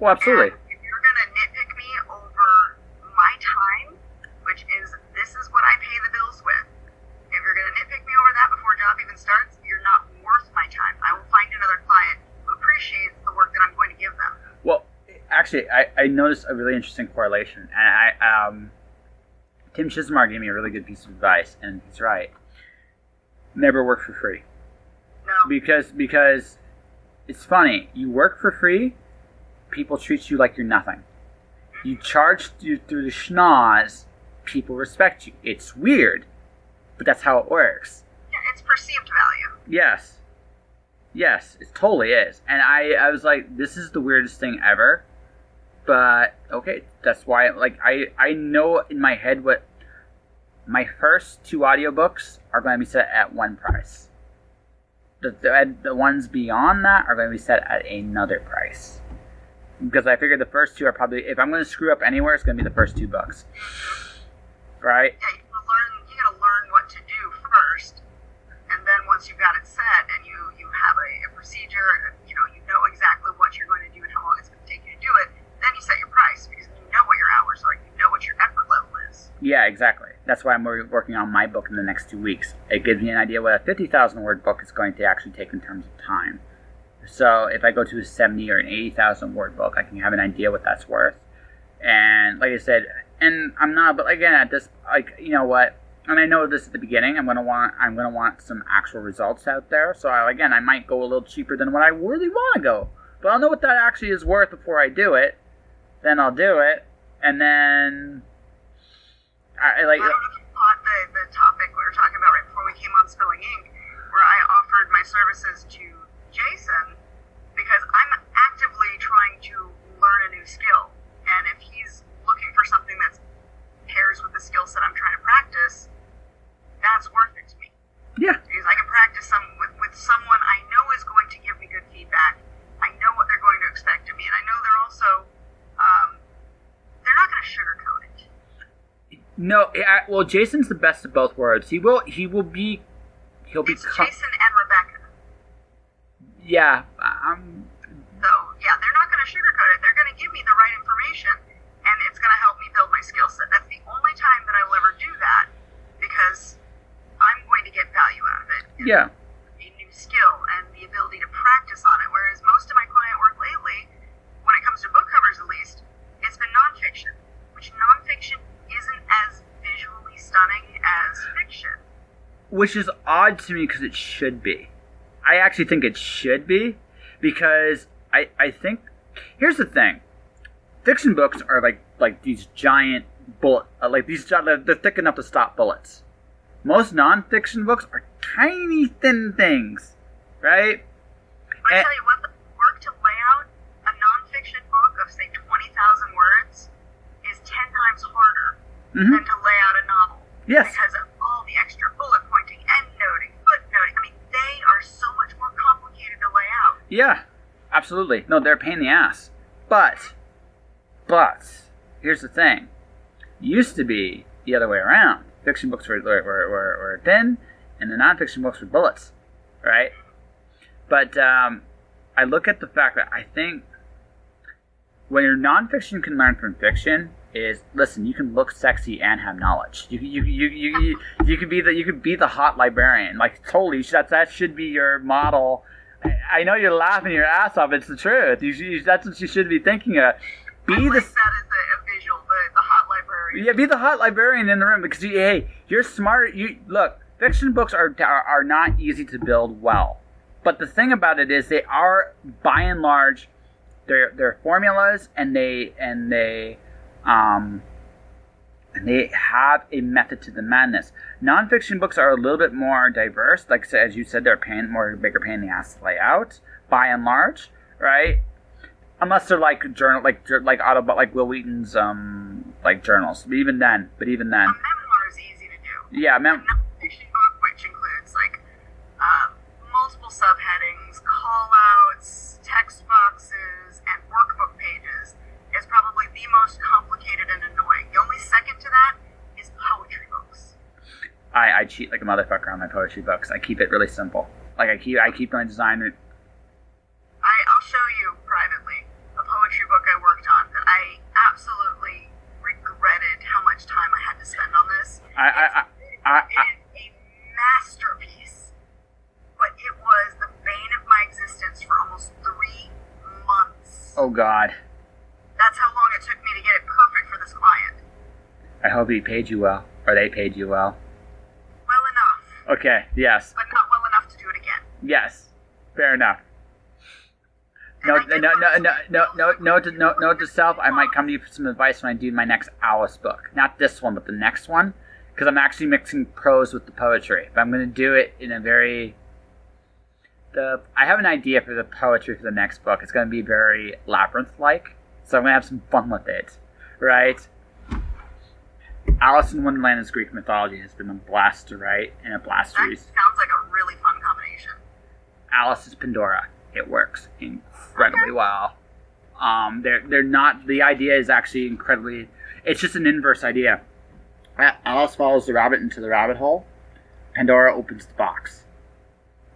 Well, absolutely. And if you're going to nitpick me over my time, which is, this is what I pay the bills with, if you're going to nitpick me over that before a job even starts, you're not worth my time. I will find another client who appreciates the work that I'm going to give them. Well, actually, I noticed a really interesting correlation. And Tim Shizamar gave me a really good piece of advice, and he's right. Never work for free. No. Because it's funny. You work for free, people treat you like you're nothing. You charge you through the schnoz, people respect you. It's weird, but that's how it works. Yeah, it's perceived value. Yes, it totally is. And I was like, this is the weirdest thing ever. But, okay, that's why, I know in my head what my first 2 audiobooks are going to be set at one price. The ones beyond that are going to be set at another price. Because I figured the first 2 are probably, if I'm going to screw up anywhere, it's going to be the first 2 books. Right? Yeah, you gotta learn what to do first, and then once you've got it set and you have a procedure, you know exactly what you're going to do and how long it's going to take you to do it, then you set your price, because you know what your hours are, you know what your effort level is. Yeah, exactly. That's why I'm working on my book in the next 2 weeks. It gives me an idea what a 50,000 word book is going to actually take in terms of time. So if I go to a 70 or an 80,000 word book, I can have an idea what that's worth. And like I said, and I'm not, but again, at this, you know what? And I know this at the beginning. I'm gonna want some actual results out there. So I might go a little cheaper than what I really want to go. But I'll know what that actually is worth before I do it. Then I'll do it, and then I don't know if you caught the topic we were talking about right before we came on Spilling Ink, where I offered my services to Jason because I'm actively trying to learn a new skill, and if he's looking for something that pairs with the skill set I'm trying to practice, that's worth it to me. Yeah. Because I can practice with someone I know is going to give me good feedback. I know what they're going to expect of me, and I know they're also they're not going to sugarcoat it. No, well, Jason's the best of both worlds. He'll be. It's Jason and Rebecca. Yeah. So yeah, they're not going to sugarcoat it. They're going to give me the right information, and it's going to help me build my skill set. That's the only time that I will ever do that, because I'm going to get value out of it. Yeah. A new skill and the ability to practice which is odd to me because it should be. I actually think it should be because I think here's the thing. Fiction books are like these giant they're thick enough to stop bullets. Most nonfiction books are tiny, thin things, right? But I tell you what, the work to lay out a nonfiction book of, say, 20,000 words is 10 times harder than to lay out a novel. Yes. Because of all the extra bullet pointing, endnoting, footnoting. I mean, they are so much more complicated to lay out. Yeah, absolutely. No, they're a pain in the ass. But, here's the thing. It used to be the other way around. Fiction books were thin, and the nonfiction books were bullets, right? But I look at the fact that I think when your nonfiction can learn from fiction is, listen, you can look sexy and have knowledge. You could be the hot librarian. Like, totally, that should be your model. I know you're laughing your ass off. It's the truth. That's what you should be thinking of. That is a visual, the hot librarian. Yeah, be the hot librarian in the room because you're smart. Look, fiction books are not easy to build well, but the thing about it is they are, by and large, they're formulas and they have a method to the madness. Nonfiction books are a little bit more diverse. Like, as you said, they're bigger pain in the ass to lay out, by and large, right? Unless they're like like Will Wheaton's like journals. But even then. A memoir is easy to do. Yeah, a nonfiction book, which includes like multiple subheadings, call-outs, text boxes, and workbook pages, is probably the most complicated and annoying. The only second to that is poetry books. I cheat like a motherfucker on my poetry books. I keep it really simple. Like I keep my design. I'll show you privately a poetry book I worked on that I absolutely regretted how much time I had to spend on this. It is a masterpiece, but it was the bane of my existence for almost 3 months. Oh God. That's how long it took me to get it perfect for this client. I hope he paid you well, or they paid you well. Well enough. Okay. Yes. But not well enough to do it again. Yes. Fair enough. Note to self, I might come to you for some advice when I do my next Alice book. Not this one, but the next one. Because I'm actually mixing prose with the poetry. But I'm going to do it in a very... I have an idea for the poetry for the next book. It's going to be very labyrinth-like. So I'm going to have some fun with it. Right? Alice in Wonderland is Greek mythology. Has been a blast to write and a blast to read. That sounds like a really fun combination. Alice is Pandora. It works incredibly well. They're not. The idea is actually incredibly. It's just an inverse idea. Alice follows the rabbit into the rabbit hole. Pandora opens the box.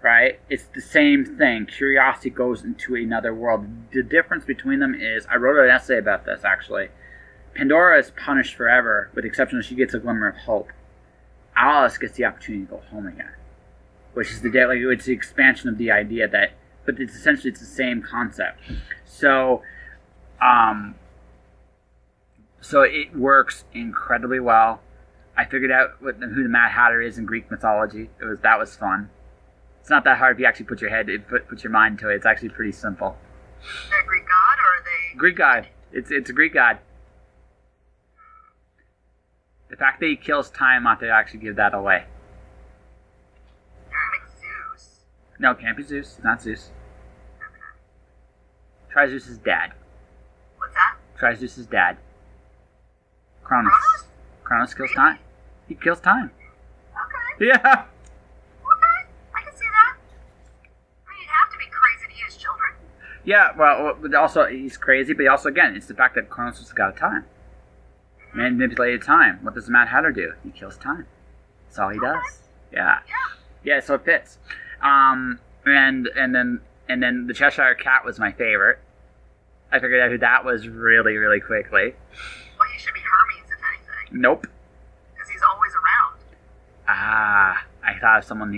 Right? It's the same thing. Curiosity goes into another world. The difference between them is, I wrote an essay about this actually. Pandora is punished forever, with the exception that she gets a glimmer of hope. Alice gets the opportunity to go home again, which is it's the expansion of the idea that. But it's essentially the same concept. So it works incredibly well. I figured out who the Mad Hatter is in Greek mythology. That was fun. It's not that hard if you actually put your mind to it. It's actually pretty simple. They're Greek god, or are they? Greek god. It's a Greek god. The fact that he kills time, I have to actually give that away. Zeus. No, it can't be Zeus. It's not Zeus. Try Zeus's dad. What's that? Try Zeus's dad. Cronus. Cronus kills time. He kills time. Okay. Yeah. Okay. I can see that. I mean, you'd have to be crazy to use children. Yeah, well, but also, he's crazy, but also, again, it's the fact that Cronus was got time. Manipulated time. What does the Mad Hatter do? He kills time. That's all he does. Yeah. Yeah, so it fits. And then the Cheshire Cat was my favorite. I figured out who that was really, really quickly. Well, he should be Hermes, if anything. Nope. Because he's always around. I thought of someone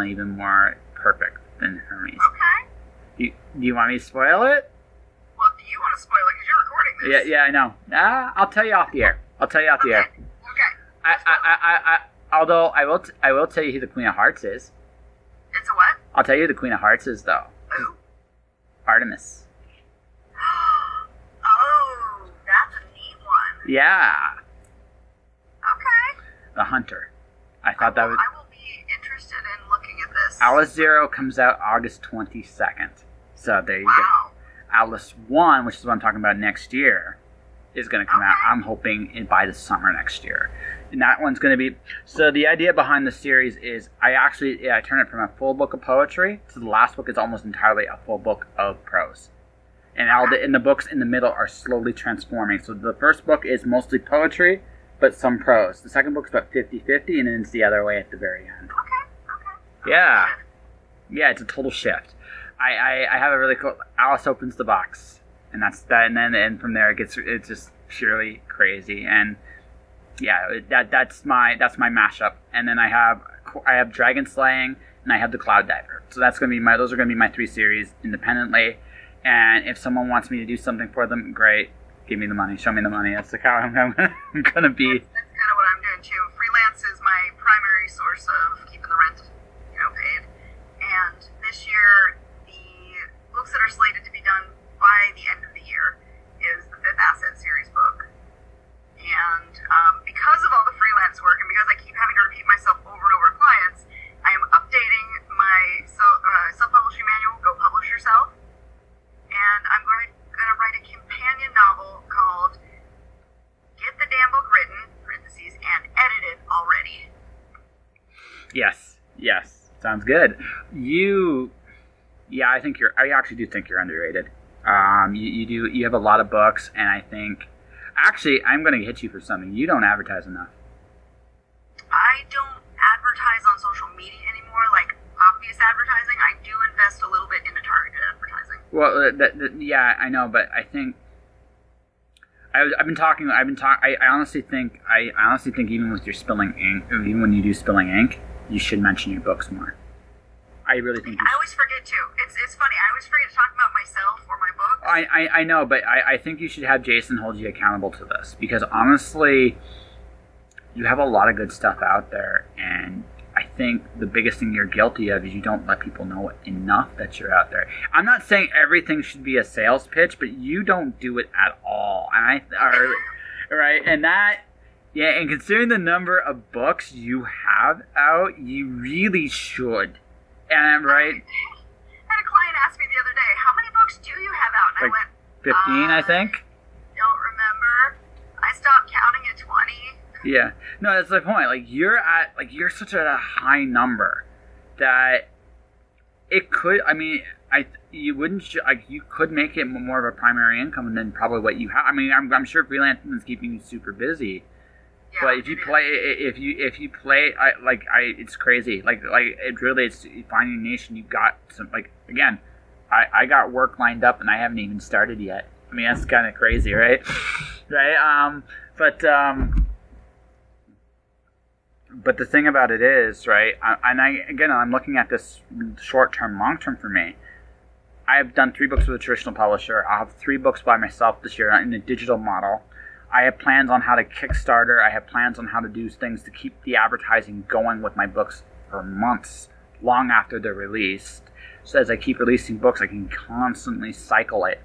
even more perfect than Hermes. Okay. Do you want me to spoil it? Well, do you want to spoil it because you're recording this? Yeah, I know. I'll tell you off the air. Okay. Although I will tell you who the Queen of Hearts is. It's a what? I'll tell you who the Queen of Hearts is, though. Who? Artemis. Oh, that's a neat one. Yeah. Okay. The Hunter. I thought that was... I will be interested in looking at this. Alice 0 comes out August 22nd. So there you Wow. go. Alice 1, which is what I'm talking about next year, is going to come out, I'm hoping, by the summer next year. And that one's going to be... So the idea behind the series is I turn it from a full book of poetry to the last book is almost entirely a full book of prose. And the books in the middle are slowly transforming. So the first book is mostly poetry, but some prose. The second book's about 50-50, and then it's the other way at the very end. Okay. Yeah. Yeah, it's a total shift. I have a really cool... Alice opens the box, and that's that. And from there, it's just purely crazy. And yeah, that's my mashup. And then I have dragon slaying, and I have the cloud diver. So those are gonna be my 3 series independently. And if someone wants me to do something for them, great. Give me the money. Show me the money. That's how I'm gonna be. That's kind of what I'm doing too. Freelance is my primary source of keeping the rent, paid. And this year, the books that are slated to be done by the end of the year is the 5th Asset series book. And because of all the freelance work, and because I keep having to repeat myself over and over to clients, I am updating my self-publishing manual, Go Publish Yourself. And I'm going to write a companion novel called Get the Damn Book Written, parentheses, and edited already. Yes. Sounds good. I actually do think you're underrated. You have a lot of books, and I think, actually, I'm going to hit you for something. You don't advertise enough. I don't advertise on social media anymore, like obvious advertising. I do invest a little bit into targeted advertising. Well, yeah, I know, but I think I honestly think even with your spilling ink, even when you do spilling ink, you should mention your books more. I really think I always forget to. It's funny. I always forget to talk about myself or my books. I know, but I think you should have Jason hold you accountable to this, because honestly, you have a lot of good stuff out there, and I think the biggest thing you're guilty of is you don't let people know enough that you're out there. I'm not saying everything should be a sales pitch, but you don't do it at all. And right, and that, yeah, and considering the number of books you have out, you really should. And I'm right. I had a client ask me the other day, how many books do you have out? And Like I went, 15, I think. Don't remember. I stopped counting at 20. Yeah. No, that's the point. You're such a high number that it could, you could make it more of a primary income than probably what you have. I mean, I'm sure freelancing is keeping you super busy. Yeah, But if you play, it's crazy. It's finding a niche, and you've got some, again, I got work lined up, and I haven't even started yet. I mean, that's kind of crazy, right? Right? But the thing about it is, right, I'm looking at this short-term, long-term for me. I have done 3 books with a traditional publisher. I'll have 3 books by myself this year in a digital model. I have plans on how to Kickstarter. I have plans on how to do things to keep the advertising going with my books for months, long after they're released. So as I keep releasing books, I can constantly cycle it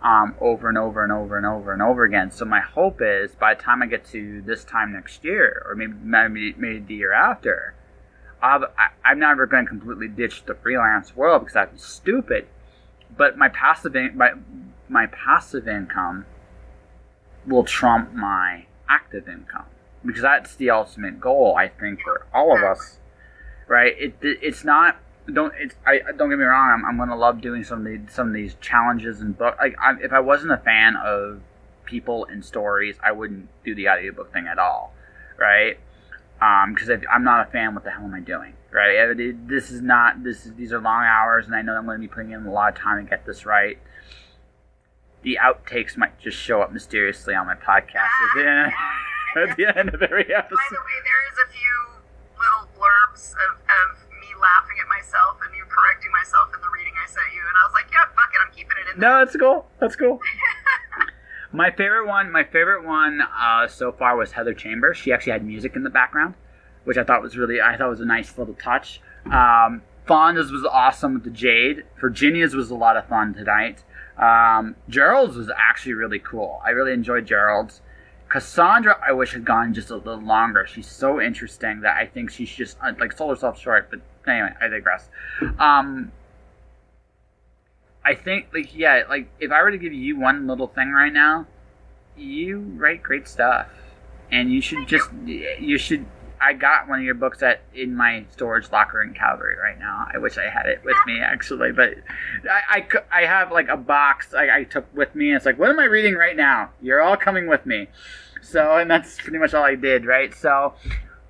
over and over and over and over and over again. So my hope is by the time I get to this time next year, or maybe the year after, I'm never going to completely ditch the freelance world because that'd be stupid. But my passive income will trump my active income, because that's the ultimate goal, I think, for all of us, right? It's not. Don't get me wrong. I'm gonna love doing some of these challenges and book. If I wasn't a fan of people and stories, I wouldn't do the audiobook thing at all, right? Because I'm not a fan. What the hell am I doing, right? These are long hours, and I know I'm going to be putting in a lot of time to get this right. The outtakes might just show up mysteriously on my podcast at the end of every episode. By the way, there is a few little blurbs of me laughing at myself and you correcting myself in the reading I sent you, and I was like, yep, fuck it, I'm keeping it in there. No, that's cool. My favorite one so far was Heather Chambers. She actually had music in the background. which I thought was a nice little touch. Fonda's was awesome with the Jade. Virginia's was a lot of fun tonight. Gerald's was actually really cool. I really enjoyed Gerald's. Cassandra, I wish had gone just a little longer. She's so interesting that I think she's just sold herself short. But anyway, I digress. I think if I were to give you one little thing right now, you write great stuff, and you should. I got one of your books in my storage locker in Calgary right now. I wish I had it with me, actually, but I have a box I took with me. And it's what am I reading right now? You're all coming with me. So, and that's pretty much all I did, right? So,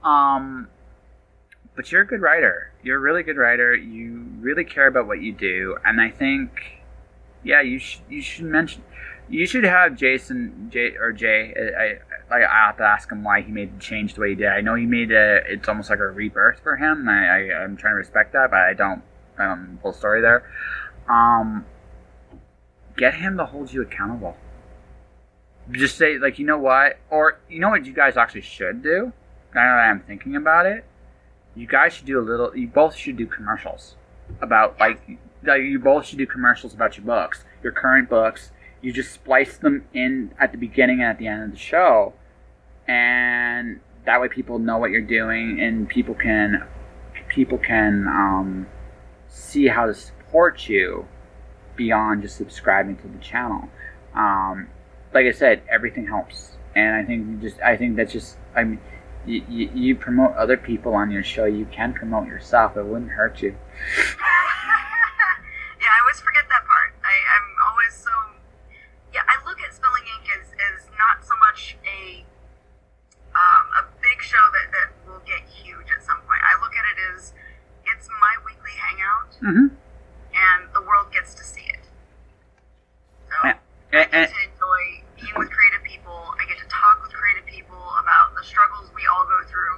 but you're a good writer. You're a really good writer. You really care about what you do, and I think, you should mention. You should have Jay. I have to ask him why he made the change the way he did. I know he made it's almost like a rebirth for him. I'm trying to respect that, but I don't. Full story there. Get him to hold you accountable. Just say you know what, or you know what you guys actually should do. Now that I'm thinking about it, you guys should do a little. You both should do commercials about you both should do commercials about your books, your current books. You just splice them in at the beginning and at the end of the show, and that way people know what you're doing, and people can see how to support you beyond just subscribing to the channel. Like I said, everything helps, and I think that's just. I mean, you promote other people on your show. You can promote yourself. It wouldn't hurt you. Yeah, I always forget that part. I'm always so. Yeah, I look at Spilling Ink as not so much a big show that will get huge at some point. I look at it as it's my weekly hangout, and the world gets to see it. So I get to enjoy being with creative people. I get to talk with creative people about the struggles we all go through,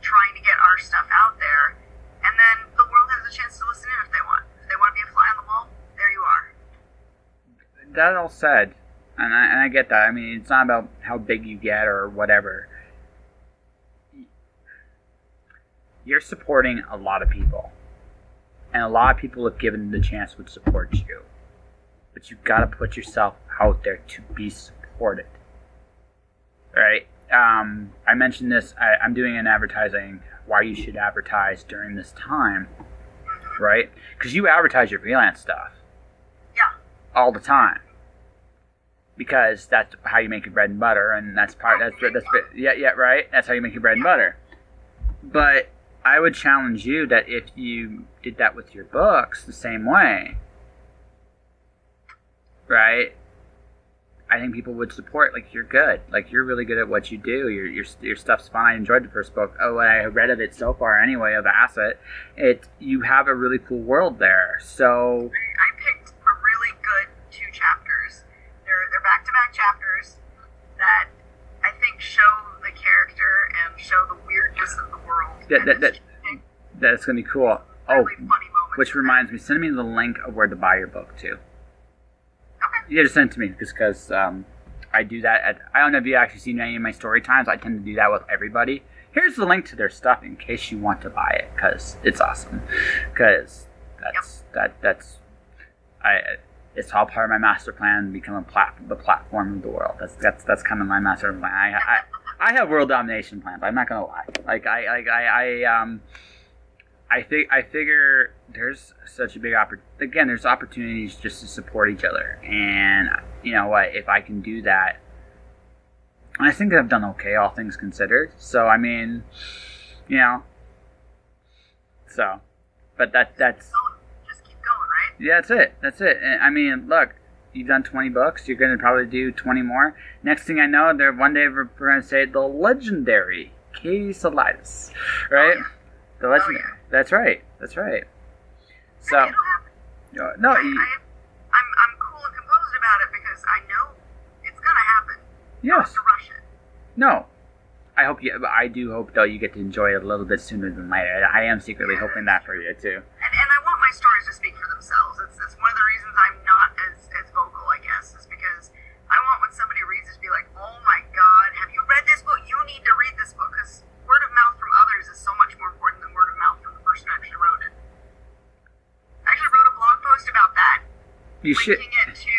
trying to get our stuff out there. And then the world has a chance to listen in if they want. If they want to be a fly on the wall, there you are. That all said, and I get that. I mean, it's not about how big you get or whatever. You're supporting a lot of people, and a lot of people, if given the chance, would support you. But you've got to put yourself out there to be supported. All right? I mentioned this. I'm doing an advertising, why you should advertise during this time, right? Because you advertise your freelance stuff. All the time, because that's how you make your bread and butter, and that's right. That's how you make your bread and butter. But I would challenge you that if you did that with your books the same way, right? I think people would support. You're good. You're really good at what you do. Your stuff's fun. I enjoyed the first book. Oh, what I read of it so far, anyway, of Asset. You have a really cool world there. So I picked a really good 2 chapters. They're back-to-back chapters that I think show the character and show the weirdness of the world. That's gonna be cool. Really funny moments. Which reminds me, send me the link of where to buy your book too. Okay. You just send it to me because I do that. I don't know if you actually seen any of my story times. I tend to do that with everybody. Here's the link to their stuff in case you want to buy it, because it's awesome. Because it's all part of my master plan to become the platform of the world. That's kind of my master plan. I have world domination plans. I'm not gonna lie. I figure there's such a big again, there's opportunities just to support each other, and you know what? If I can do that, I think I've done okay, all things considered. So I mean, but that's just keep going, right? Yeah, that's it. And, I mean, look, you've done 20 books. You're going to probably do 20 more. Next thing I know, one day we're going to say the legendary Katie Salidas, right? Oh, yeah. The legendary. Oh, yeah. That's right. So, it'll happen. no, I'm cool and composed about it because I know it's going to happen. Yes. I don't have to rush it. No. I do hope, though, you get to enjoy it a little bit sooner than later. I am secretly hoping that for you, too. And I want my stories to speak for themselves. It's one of the reasons I'm not as vocal, I guess, is because I want when somebody reads it to be like, oh my god, have you read this book? You need to read this book, because word of mouth You should. Linking it to,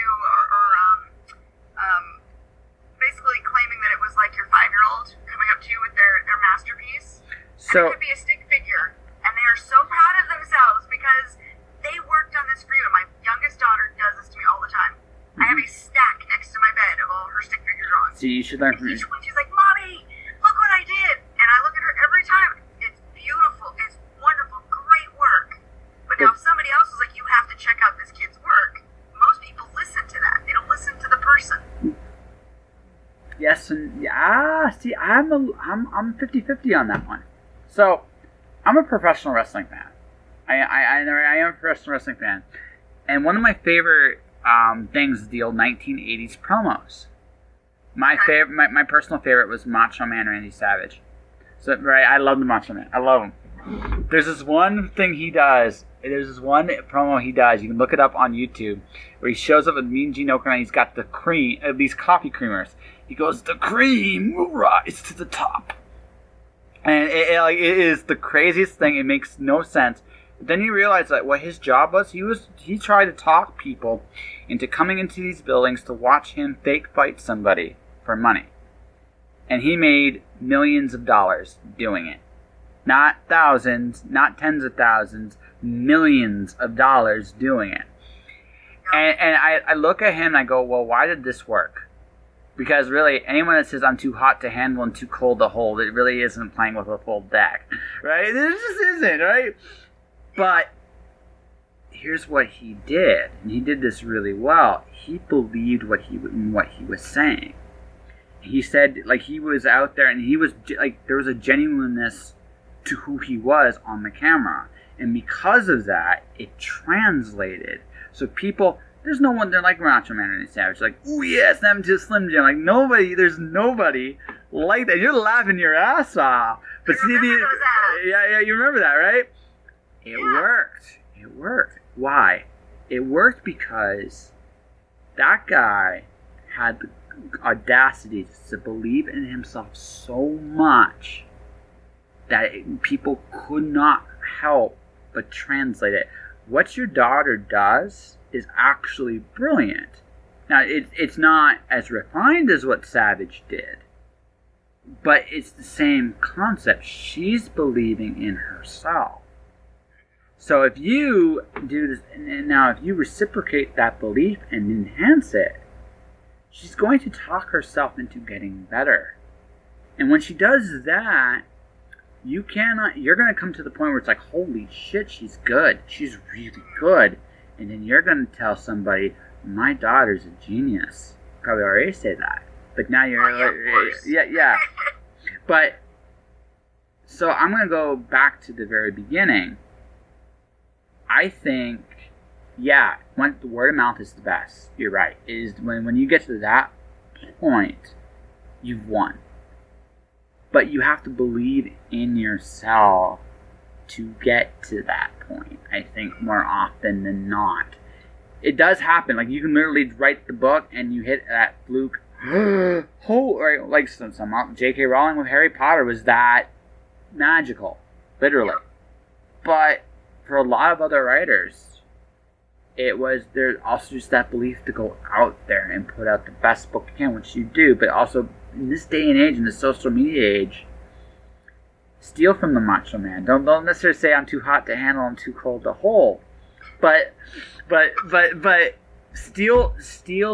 basically claiming that it was like your 5-year-old coming up to you with their masterpiece. So, and it could be a stick figure, and they are so proud of themselves because they worked on this for you. And my youngest daughter does this to me all the time. I have a stack next to my bed of all her stick figure drawings. so you should learn from Each one, she's like, "Mommy, look what I did," and I look at her every time. It's beautiful. It's wonderful. Great work. But now if somebody else is like, "You have to check out this kid's work," most people listen to that. They don't listen to the person. Yes, and see, I'm 50-50 on that one. So, I'm a professional wrestling fan. I am a professional wrestling fan, and one of my favorite things is the old 1980s promos. My personal favorite was Macho Man Randy Savage. So, right, I love the Macho Man. I love him. There's this one thing he does. There's this one promo he does. You can look it up on YouTube, where he shows up with Mean Gene Okerlund. He's got the cream, these coffee creamers. He goes, "The cream will rise to the top," and it is the craziest thing. It makes no sense. But then you realize that what his job was, he tried to talk people into coming into these buildings to watch him fake fight somebody for money, and he made millions of dollars doing it. Not thousands, not tens of thousands, millions of dollars doing it. And I look at him and I go, well, why did this work? Because really, anyone that says I'm too hot to handle and too cold to hold, it really isn't playing with a full deck. Right? It just isn't, right? But here's what he did. And he did this really well. He believed what he was saying. He said, like, he was out there and he was, like, there was a genuineness to who he was on the camera. And because of that, it translated. So people, there's no one there like Macho Man Randy Savage. Like, oh yes, them to Slim Jim. Like, there's nobody like that. You're laughing your ass off. But see, yeah, you remember that, right? It worked. It worked. Why? It worked because that guy had the audacity to believe in himself so much that people could not help but translate it. What your daughter does is actually brilliant. Now, it's not as refined as what Savage did, but it's the same concept. She's believing in herself. So if you do this, and now if you reciprocate that belief and enhance it, she's going to talk herself into getting better. And when she does that, you're going to come to the point where it's like, holy shit, she's good. She's really good. And then you're going to tell somebody, my daughter's a genius. Probably already say that. But now you're yeah. But, so I'm going to go back to the very beginning. I think, when the word of mouth is the best. You're right. It is when you get to that point, you've won. But you have to believe in yourself to get to that point, I think, more often than not. It does happen. Like, you can literally write the book and you hit that fluke. Or like some J.K. Rowling with Harry Potter was that magical. Literally. But for a lot of other writers, there's also just that belief to go out there and put out the best book you can, which you do, but also in this day and age, in the social media age, steal from the Macho Man. Don't necessarily say I'm too hot to handle, I'm too cold to hold, but steal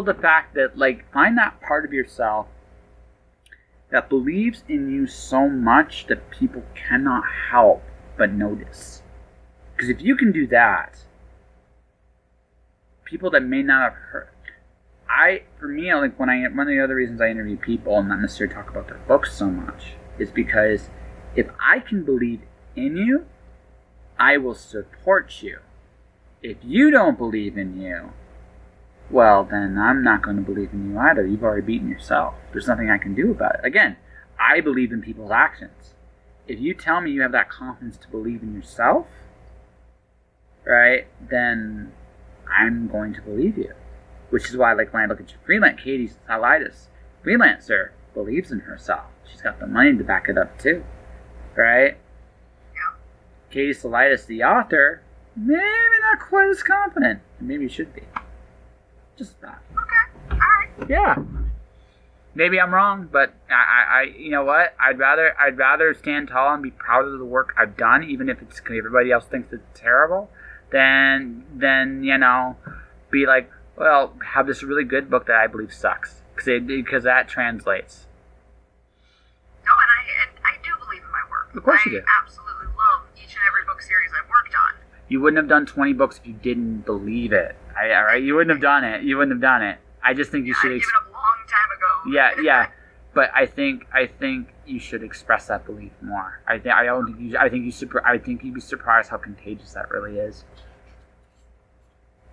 the fact that, like, find that part of yourself that believes in you so much that people cannot help but notice. Because if you can do that, people that may not have heard. For me, like, one of the other reasons I interview people and not necessarily talk about their books so much is because if I can believe in you, I will support you. If you don't believe in you, well, then I'm not going to believe in you either. You've already beaten yourself. There's nothing I can do about it. Again, I believe in people's actions. If you tell me you have that confidence to believe in yourself, right, then I'm going to believe you. Which is why, like, when I look at your freelance, Katie Salidas, Freelancer, believes in herself. She's got the money to back it up, too. Right? Yeah. Katie Salidas, the author, maybe not quite as confident. Maybe should be. Just that. Okay. All right. Yeah. Maybe I'm wrong, but I you know what? I'd rather stand tall and be proud of the work I've done, even if it's everybody else thinks it's terrible, than be like, well, have this really good book that I believe sucks, because that translates. No, and I do believe in my work. Of course you do. I absolutely love each and every book series I've worked on. You wouldn't have done 20 books if you didn't believe it. Right? You wouldn't have done it. I just think you should. I've given up a long time ago. Yeah. But I think you should express that belief more. I think you'd be surprised how contagious that really is.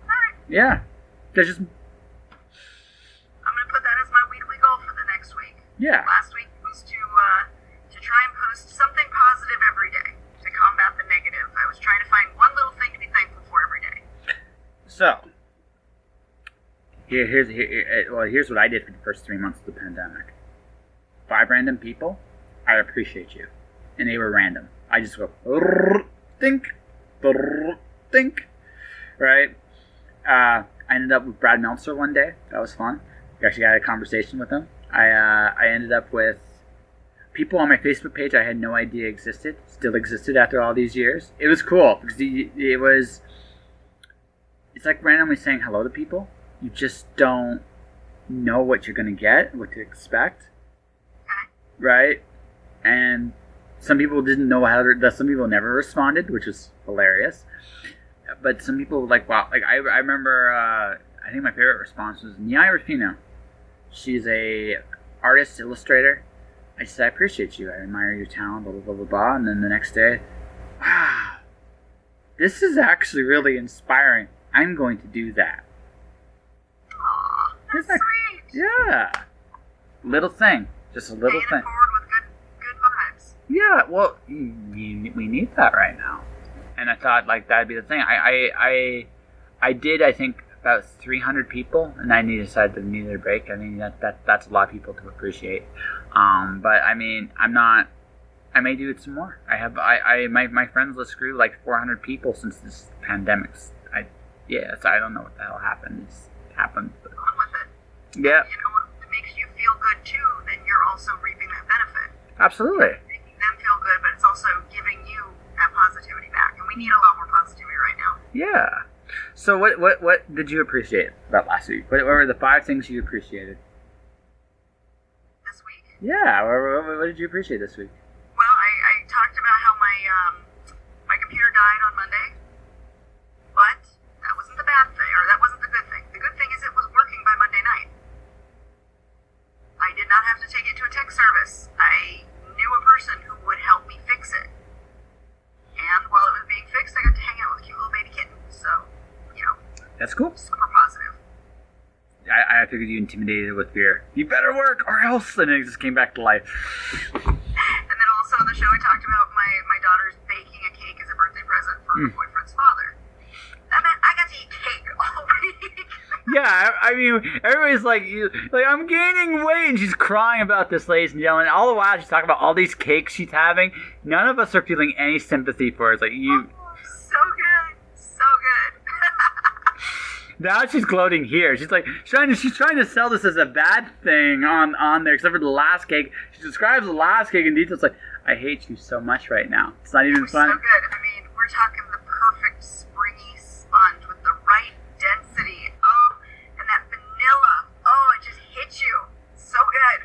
All right. Yeah. There's just. I'm gonna put that as my weekly goal for the next week. Yeah. Last week was to try and post something positive every day to combat the negative. I was trying to find one little thing to be thankful for every day. So. Here's what I did for the first 3 months of the pandemic. 5 random people, I appreciate you, and they were random. I just go think, right? I ended up with Brad Meltzer one day. That was fun. We actually had a conversation with him. I ended up with people on my Facebook page I had no idea still existed after all these years. It was cool because it's like randomly saying hello to people. You just don't know what you're going to get, what to expect, right? And some people didn't know some people never responded, which was hilarious. But some people wow. I remember, I think my favorite response was Nyai Rufino. She's a artist, illustrator. I said, I appreciate you. I admire your talent, blah, blah, blah, blah, blah. And then the next day, wow, this is actually really inspiring. I'm going to do that. That's sweet. Yeah. Little thing. Just a little thing. Paying it forward with good vibes. Yeah, well, we need that right now. And I thought, that'd be the thing. I did, I think, about 300 people, and I decided to need a break. I mean, that's a lot of people to appreciate. But, I mean, I may do it some more. My friends list grew 400 people since this pandemic. So I don't know what the hell happened. It's happened. But yeah. You know what makes you feel good too, then you're also reaping that benefit. Absolutely. Making them feel good, but it's also giving you that positivity back. And we need a lot more positivity right now. Yeah. So what did you appreciate about last week? What were the 5 things you appreciated? This week? Yeah. What did you appreciate this week? Well, I talked about how my computer died on Monday, but that wasn't the bad thing, or that wasn't the good thing. The good thing is it was working by Monday night. I did not have to take it to a tech service. I knew a person who would help me fix it. And while it was being fixed, I got to hang out with a cute little baby kitten. So, That's cool. super positive. I figured you intimidated it with fear. You better work or else. And it just came back to life. And then also on the show, I talked about my daughter's baking a cake as a birthday present for her boyfriend's father. That meant I got to eat cake all week. Yeah, I mean, everybody's like, I'm gaining weight, and she's crying about this, ladies and gentlemen. All the while, she's talking about all these cakes she's having. None of us are feeling any sympathy for her. It's like, you... So good. So good. Now she's gloating here. She's trying to sell this as a bad thing on there, except for the last cake. She describes the last cake in detail. It's like, I hate you so much right now. It's not even funny. So good. I mean, we're talking the perfect springy sponge with the right density. Oh, and that vanilla. Oh, it just hits you. So good.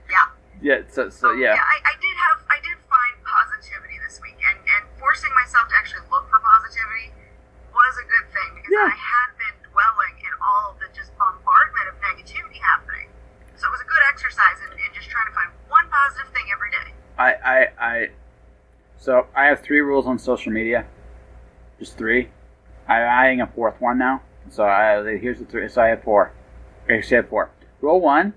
Yeah. Yeah. So yeah. I did find positivity this week, and forcing myself to actually look for positivity was a good thing because I had been dwelling in all of the just bombardment of negativity happening. So it was a good exercise in just trying to find one positive thing every day. So I have 3 rules on social media. Just 3. I'm adding a 4th one now. So here's the 3. So I have 4. Actually, I have 4. Rule 1,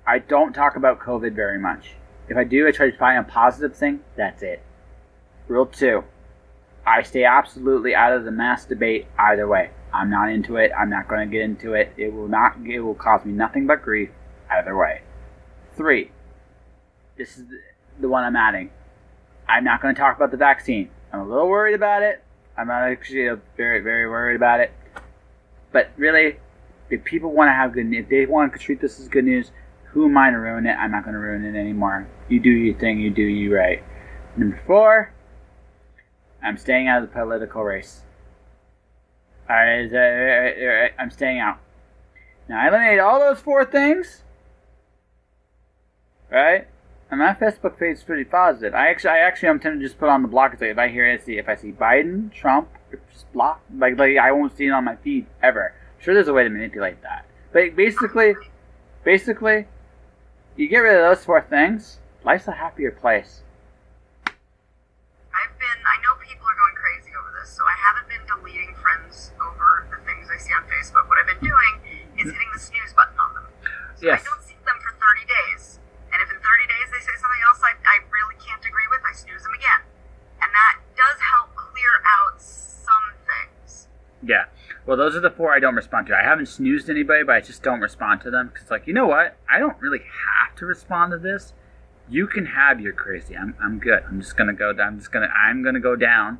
I don't talk about COVID very much. If I do, I try to find a positive thing. That's it. Rule 2, I stay absolutely out of the mass debate either way. I'm not into it. I'm not going to get into it. It will cause me nothing but grief either way. 3, this is the one I'm adding. I'm not going to talk about the vaccine. I'm a little worried about it. I'm not actually very, very worried about it. But really, If people want to have good news, if they want to treat this as good news, who am I to ruin it? I'm not going to ruin it anymore. You do your thing. You do you right. Number 4, I'm staying out of the political race. Alright, I'm staying out. Now, I eliminated all those 4 things. Right? And my Facebook page is pretty positive. I actually am tempted to just put on the block. If I see Biden, Trump, just block. Like I won't see it on my feed ever. I'm sure there's a way to manipulate that. But basically, you get rid of those 4 things, life's a happier place. I know people are going crazy over this, so I haven't been deleting friends over the things I see on Facebook. What I've been doing is hitting the snooze button on them. So Yes. I don't see them for 30 days. And if in 30 days they say something else I really can't agree with, I snooze them again. And that does help clear out some things. Yeah. Well, those are the 4 I don't respond to. I haven't snoozed anybody, but I just don't respond to them. Because, you know what? I don't really have to respond to this. You can have your crazy. I'm good. I'm just gonna go down. I'm gonna go down.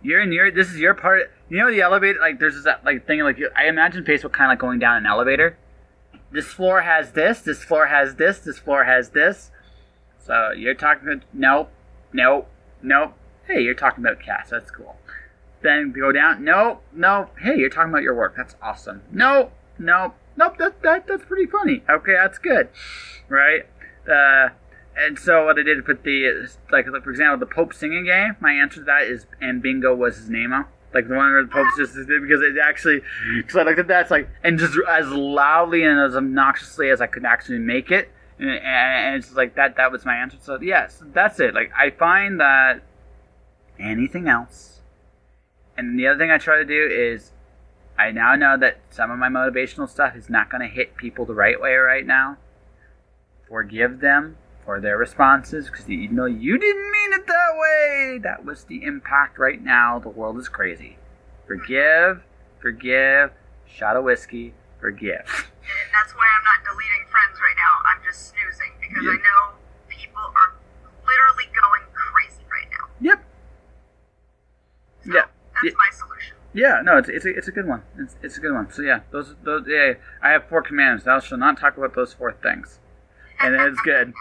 This is your part. You know the elevator. There's this thing. I imagine Facebook kind of going down an elevator. This floor has this. This floor has this. This floor has this. So you're talking about nope. Hey, you're talking about cats. That's cool. Then go down. No. Hey, you're talking about your work. That's awesome. Nope. That's pretty funny. Okay, that's good. Right. And so what I did put for example, the Pope singing game. My answer to that is, and bingo was his name. The one where the Pope's just because it actually, because I looked at that, it's and just as loudly and as obnoxiously as I could actually make it, and it's that was my answer. So yes, that's it. I find that anything else, and the other thing I try to do is, I now know that some of my motivational stuff is not going to hit people the right way right now. Forgive them for their responses, because even though you didn't mean it that way, that was the impact right now. The world is crazy. Forgive, shot of whiskey, forgive. And that's why I'm not deleting friends right now. I'm just snoozing, because I know people are literally going crazy right now. Yep. So that's my solution. Yeah, no, it's a good one. It's a good one. So yeah, those I have 4 commandments. Thou shalt not talk about those 4 things. And it's good.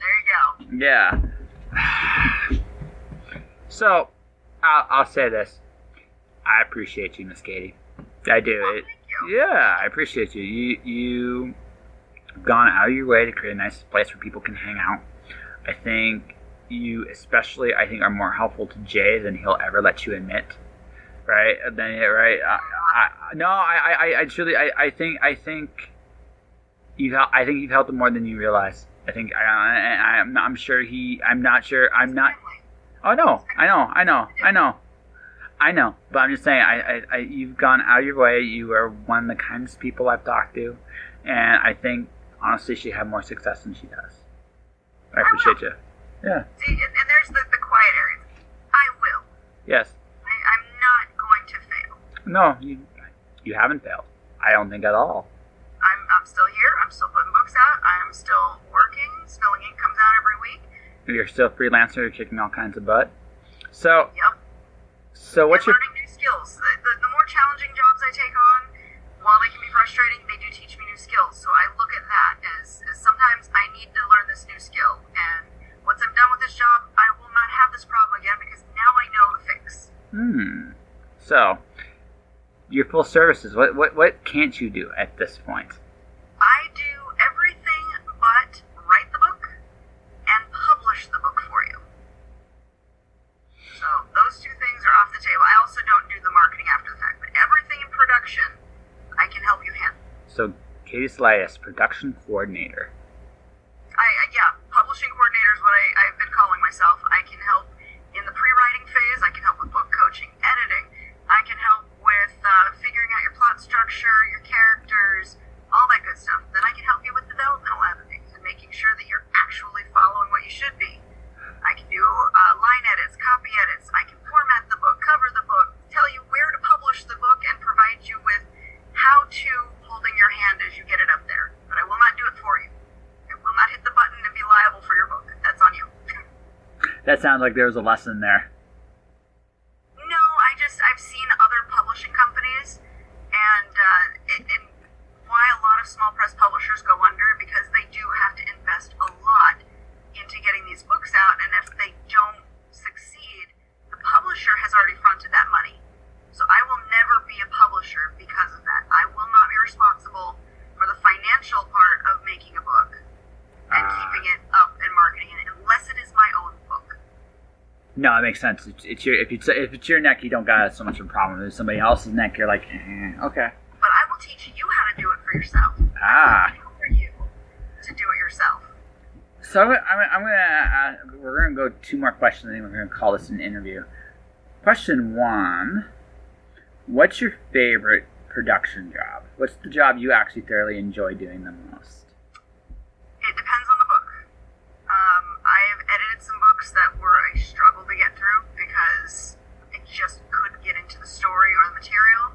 There you go. Yeah. So, I'll say this. I appreciate you, Miss Katie. I do. Thank you. Yeah, I appreciate you. You've gone out of your way to create a nice place where people can hang out. I think you especially, are more helpful to Jay than he'll ever let you admit. Right? Right? I truly, I think you've helped him more than you realize. I think I'm sure I'm not sure. I'm not. Oh no, I know. But I'm just saying, you've gone out of your way. You are one of the kindest people I've talked to, and I think honestly she had more success than she does. I appreciate you. Yeah. See, and there's the quiet areas. I will. Yes. I'm not going to fail. No, you haven't failed. I don't think at all. I'm still here. I'm still putting books out. I'm still working. Spilling Ink comes out every week. You're still a freelancer. You're kicking all kinds of butt. So. Yep. So what's your learning new skills? The more challenging jobs I take on, while they can be frustrating, they do teach me new skills. So I look at that as sometimes I need to learn this new skill, and once I'm done with this job, I will not have this problem again because now I know the fix. So, your full services. What can't you do at this point? I do everything but write the book and publish the book for you. So those 2 things are off the table. I also don't do the marketing after the fact, but everything in production, I can help you handle. So, Katie Salidas, production coordinator. Publishing coordinator is what I've been calling myself. I can help in the pre-writing phase. I can help with book coaching, editing. I can help with figuring out your plot structure, your characters, all that good stuff. Then I can help you with developmental editing and making sure that you're actually following what you should be. I can do line edits, copy edits. I can format the book, cover the book, tell you where to publish the book, and provide you with how to holding your hand as you get it up there. But I will not do it for you. I will not hit the button and be liable for your book. That's on you. That sounds like there was a lesson there. No, I've seen other publishing companies, and it No, it makes sense. It's your if it's your neck, you don't got so much of a problem. If it's somebody else's neck, you're like, okay. But I will teach you how to do it for yourself. Ah. For you to do it yourself. So we're gonna go 2 more questions, and then we're gonna call this an interview. Question 1: what's your favorite production job? What's the job you actually thoroughly enjoy doing the most? It depends on the book. I have edited some books that were a struggle to get through because I just couldn't get into the story or the material.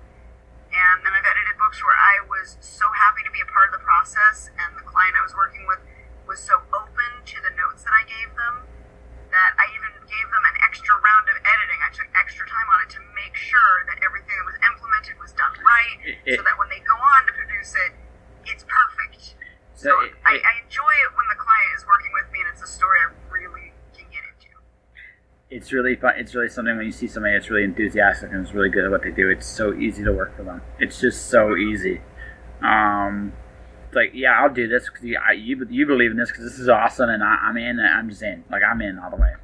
And then I've edited books where I was so happy to be a part of the process, and the client I was working with was so open to the notes that I gave them that I even gave them an extra round of editing. I took extra time on it to make sure that everything that was implemented was done right, so that when they go on to produce it, it's perfect. So I enjoy it when the client is working with me and it's a story I really can get into. It's really fun. It's really something when you see somebody that's really enthusiastic and is really good at what they do. It's so easy to work for them. It's just so easy. Like, yeah, I'll do this because you believe in this because this is awesome, and I'm in. I'm just in. Like, I'm in all the way.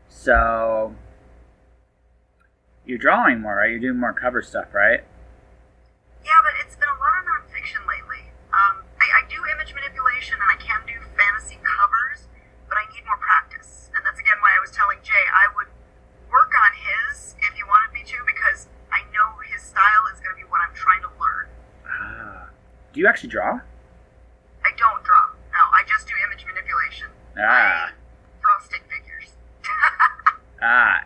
So you're drawing more, right? You're doing more cover stuff, right? Yeah, but it's been a lot of nonfiction lately. I do image manipulation and I can do fantasy covers, but I need more practice. And that's again why I was telling Jay I would work on his if you wanted me to, because I know his style is going to be what I'm trying to learn. Do you actually draw? I don't draw. No, I just do image manipulation. I draw stick figures.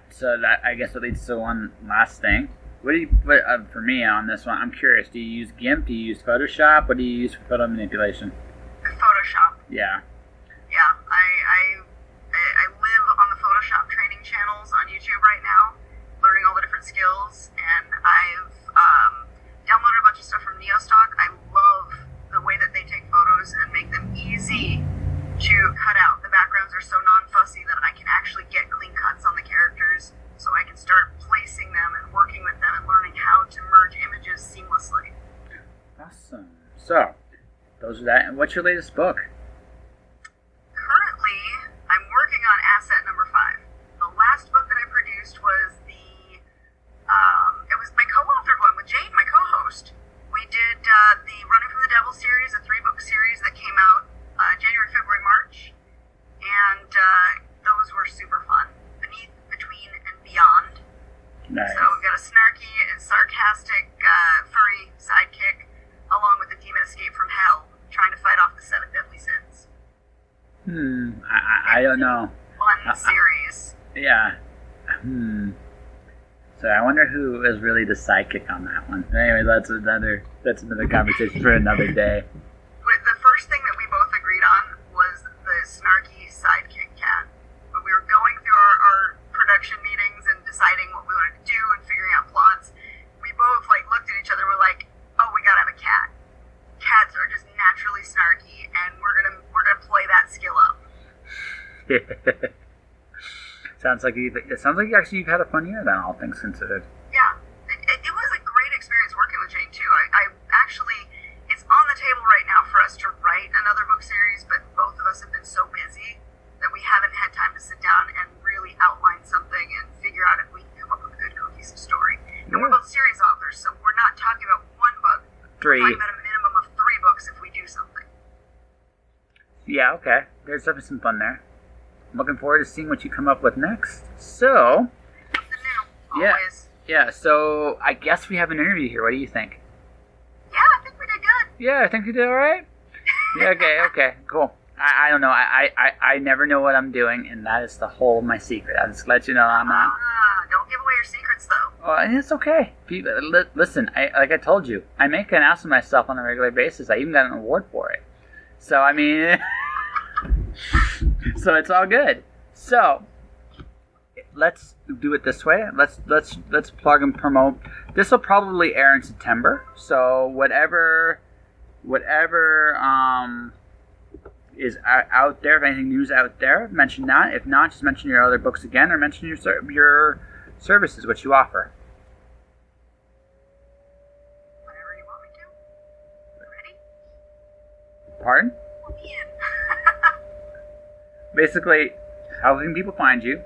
So that, I guess, that leads to one last thing. What for me on this one, I'm curious. Do you use GIMP? Do you use Photoshop? What do you use for photo manipulation? Photoshop. Yeah. Yeah, I live on the Photoshop training channels on YouTube right now, learning all the different skills, and I've downloaded a bunch of stuff from Neostock. I love the way that they take photos and make them easy to cut out. The backgrounds are so non-fussy that I can actually get clean cuts on the characters, so I can start placing them and working with them and learning how to merge images seamlessly. Awesome. So, those are that. And what's your latest book? Currently, I'm working on asset number 5. The last book that I produced was it was my co-authored one with Jane, my co-host. We did the Running from the Devil series, a 3-book series that came out January, February, March, and those were super fun. Beneath, Between, and Beyond. Nice. So we've got a snarky and sarcastic furry sidekick, along with a demon escape from hell, trying to fight off the 7 deadly sins. I don't know. Fun series. Yeah. So I wonder who is really the sidekick on that one. Anyway, that's another conversation for another day. The first thing that we both agreed on was the snarky sidekick cat. When we were going through our production meetings and deciding what we wanted to do and figuring out plots, we both looked at each other and were like, oh, we gotta have a cat. Cats are just naturally snarky, and we're gonna play that skill up. Sounds like you've had a fun year then, all things considered. Yeah, it was a great experience working with Jane too. I actually, it's on the table right now for us to write another book series, but both of us have been so busy that we haven't had time to sit down and really outline something and figure out if we can come up with a good cohesive story. And we're both series authors, so we're not talking about one book. 3. We're talking about a minimum of 3 books if we do something. Yeah, okay. There's definitely some fun there. I'm looking forward to seeing what you come up with next. So, Something new, always. Yeah, so I guess we have an interview here. What do you think? Yeah, I think we did good. Yeah, I think we did all right. Yeah, okay, cool. I don't know. I never know what I'm doing, and that is the whole of my secret. I'll just let you know I'm not. Don't give away your secrets, though. Oh, it's okay. Listen, like I told you, I make an ass of myself on a regular basis. I even got an award for it. So, I mean... So it's all good. So let's do it this way. Let's plug and promote. This will probably air in September. So whatever is out there, if anything news out there, mention that. If not, just mention your other books again, or mention your services, what you offer. Whatever you want me to. Ready? Pardon? We'll be in. Basically, how can people find you?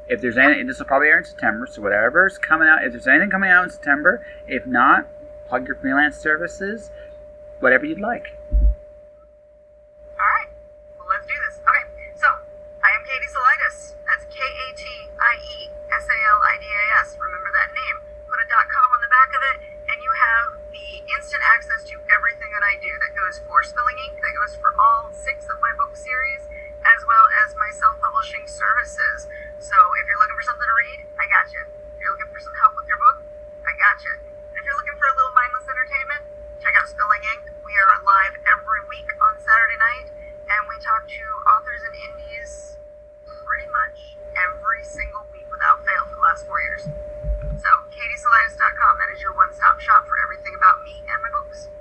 If there's any, this will probably air in September, so whatever's coming out, if there's anything coming out in September, if not, plug your freelance services, whatever you'd like. Alright, well let's do this. Okay, so, I am Katie Salidas. That's KatieSalidas. Remember that name. Put a .com on the back of it, and you have the instant access to everything that I do. That goes for Spilling Ink, that goes for all 6 of my book series, as well as my self-publishing services. So if you're looking for something to read, I got you. If you're looking for some help with your book, I got you. And if you're looking for a little mindless entertainment, check out Spilling Ink. We are live every week on Saturday night, and we talk to authors and indies pretty much every single week without fail for the last 4 years. So, KatieSalidas.com, that is your one-stop shop for everything about me and my books.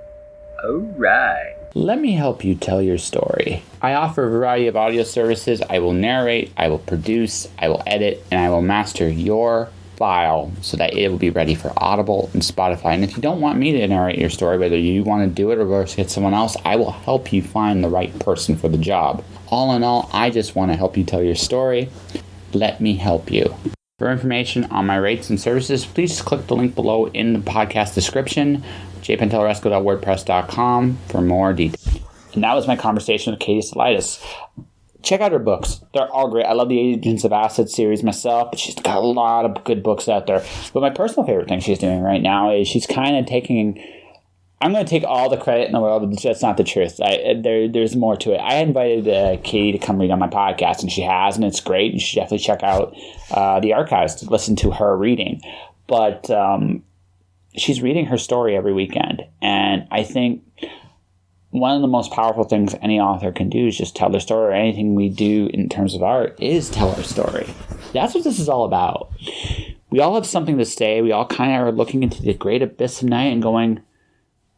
Alright. Let me help you tell your story. I offer a variety of audio services. I will narrate, I will produce, I will edit, and I will master your file so that it will be ready for Audible and Spotify. And if you don't want me to narrate your story, whether you want to do it or go get someone else, I will help you find the right person for the job. All in all, I just want to help you tell your story. Let me help you. For information on my rates and services, please just click the link below in the podcast description, jpantelresco.wordpress.com for more details. And that was my conversation with Katie Salidas. Check out her books. They're all great. I love the Agents of Acid series myself, but she's got a lot of good books out there. But my personal favorite thing she's doing right now is she's kind of taking... I'm going to take all the credit in the world, but that's not the truth. There's more to it. I invited Katie to come read on my podcast, and she has, and it's great. You should definitely check out the archives to listen to her reading. But she's reading her story every weekend, and I think one of the most powerful things any author can do is just tell their story, or anything we do in terms of art is tell our story. That's what this is all about. We all have something to say. We all kind of are looking into the great abyss of night and going,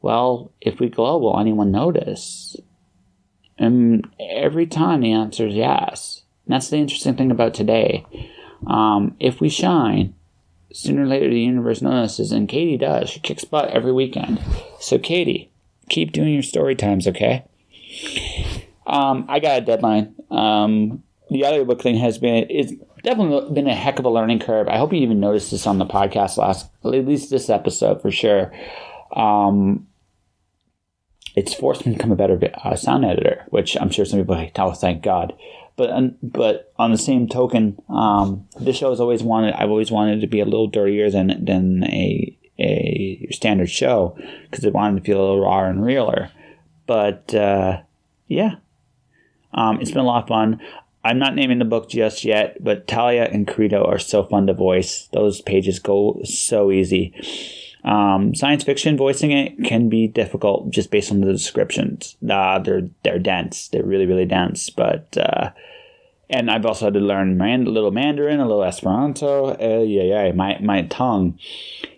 well, if we glow, will anyone notice? And every time the answer is yes. And that's the interesting thing about today. If we shine, sooner or later the universe notices, and Katie does. She kicks butt every weekend. So Katie, keep doing your story times, okay? I got a deadline. The audiobook thing it's definitely been a heck of a learning curve. I hope you even noticed this on the podcast at least this episode for sure. It's forced me to become a better sound editor, which I'm sure some people like, oh, thank God. But on the same token, this show I've always wanted it to be a little dirtier than a standard show, because I wanted to feel a little rawer and realer. But yeah, it's been a lot of fun. I'm not naming the book just yet, but Talia and Credo are so fun to voice. Those pages go so easy. Science fiction voicing it can be difficult just based on the descriptions. They're dense. They're really, really dense. But and I've also had to learn a little Mandarin, a little Esperanto. My tongue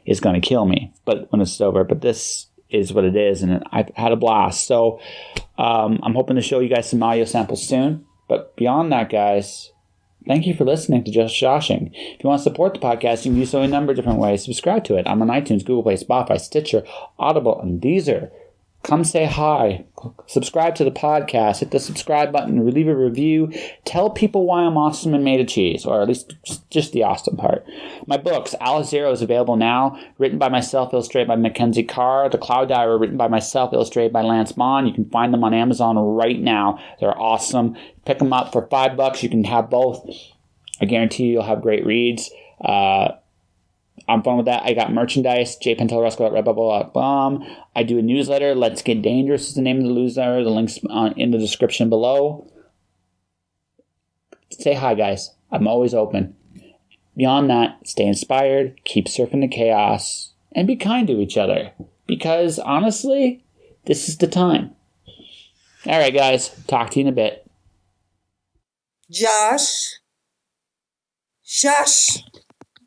is going to kill me. But when it's over, but this is what it is, and I've had a blast. So I'm hoping to show you guys some audio samples soon. But beyond that, guys, thank you for listening to Just Joshing. If you want to support the podcast, you can do so in a number of different ways. Subscribe to it. I'm on iTunes, Google Play, Spotify, Stitcher, Audible, and Deezer. Come say hi. Subscribe to the podcast. Hit the subscribe button. Leave a review. Tell people why I'm awesome and made of cheese, or at least just the awesome part. My books, Alice Zero is available now. Written by myself, illustrated by Mackenzie Carr. The Cloud Diver, written by myself, illustrated by Lance Bond. You can find them on Amazon right now. They're awesome. Pick them up for $5. You can have both. I guarantee you'll have great reads. I'm fun with that. I got merchandise, jpantelresco.redbubble.com. I do a newsletter. Let's Get Dangerous is the name of the newsletter. The link's in the description below. Say hi, guys. I'm always open. Beyond that, stay inspired, keep surfing the chaos, and be kind to each other. Because, honestly, this is the time. All right, guys. Talk to you in a bit. Josh.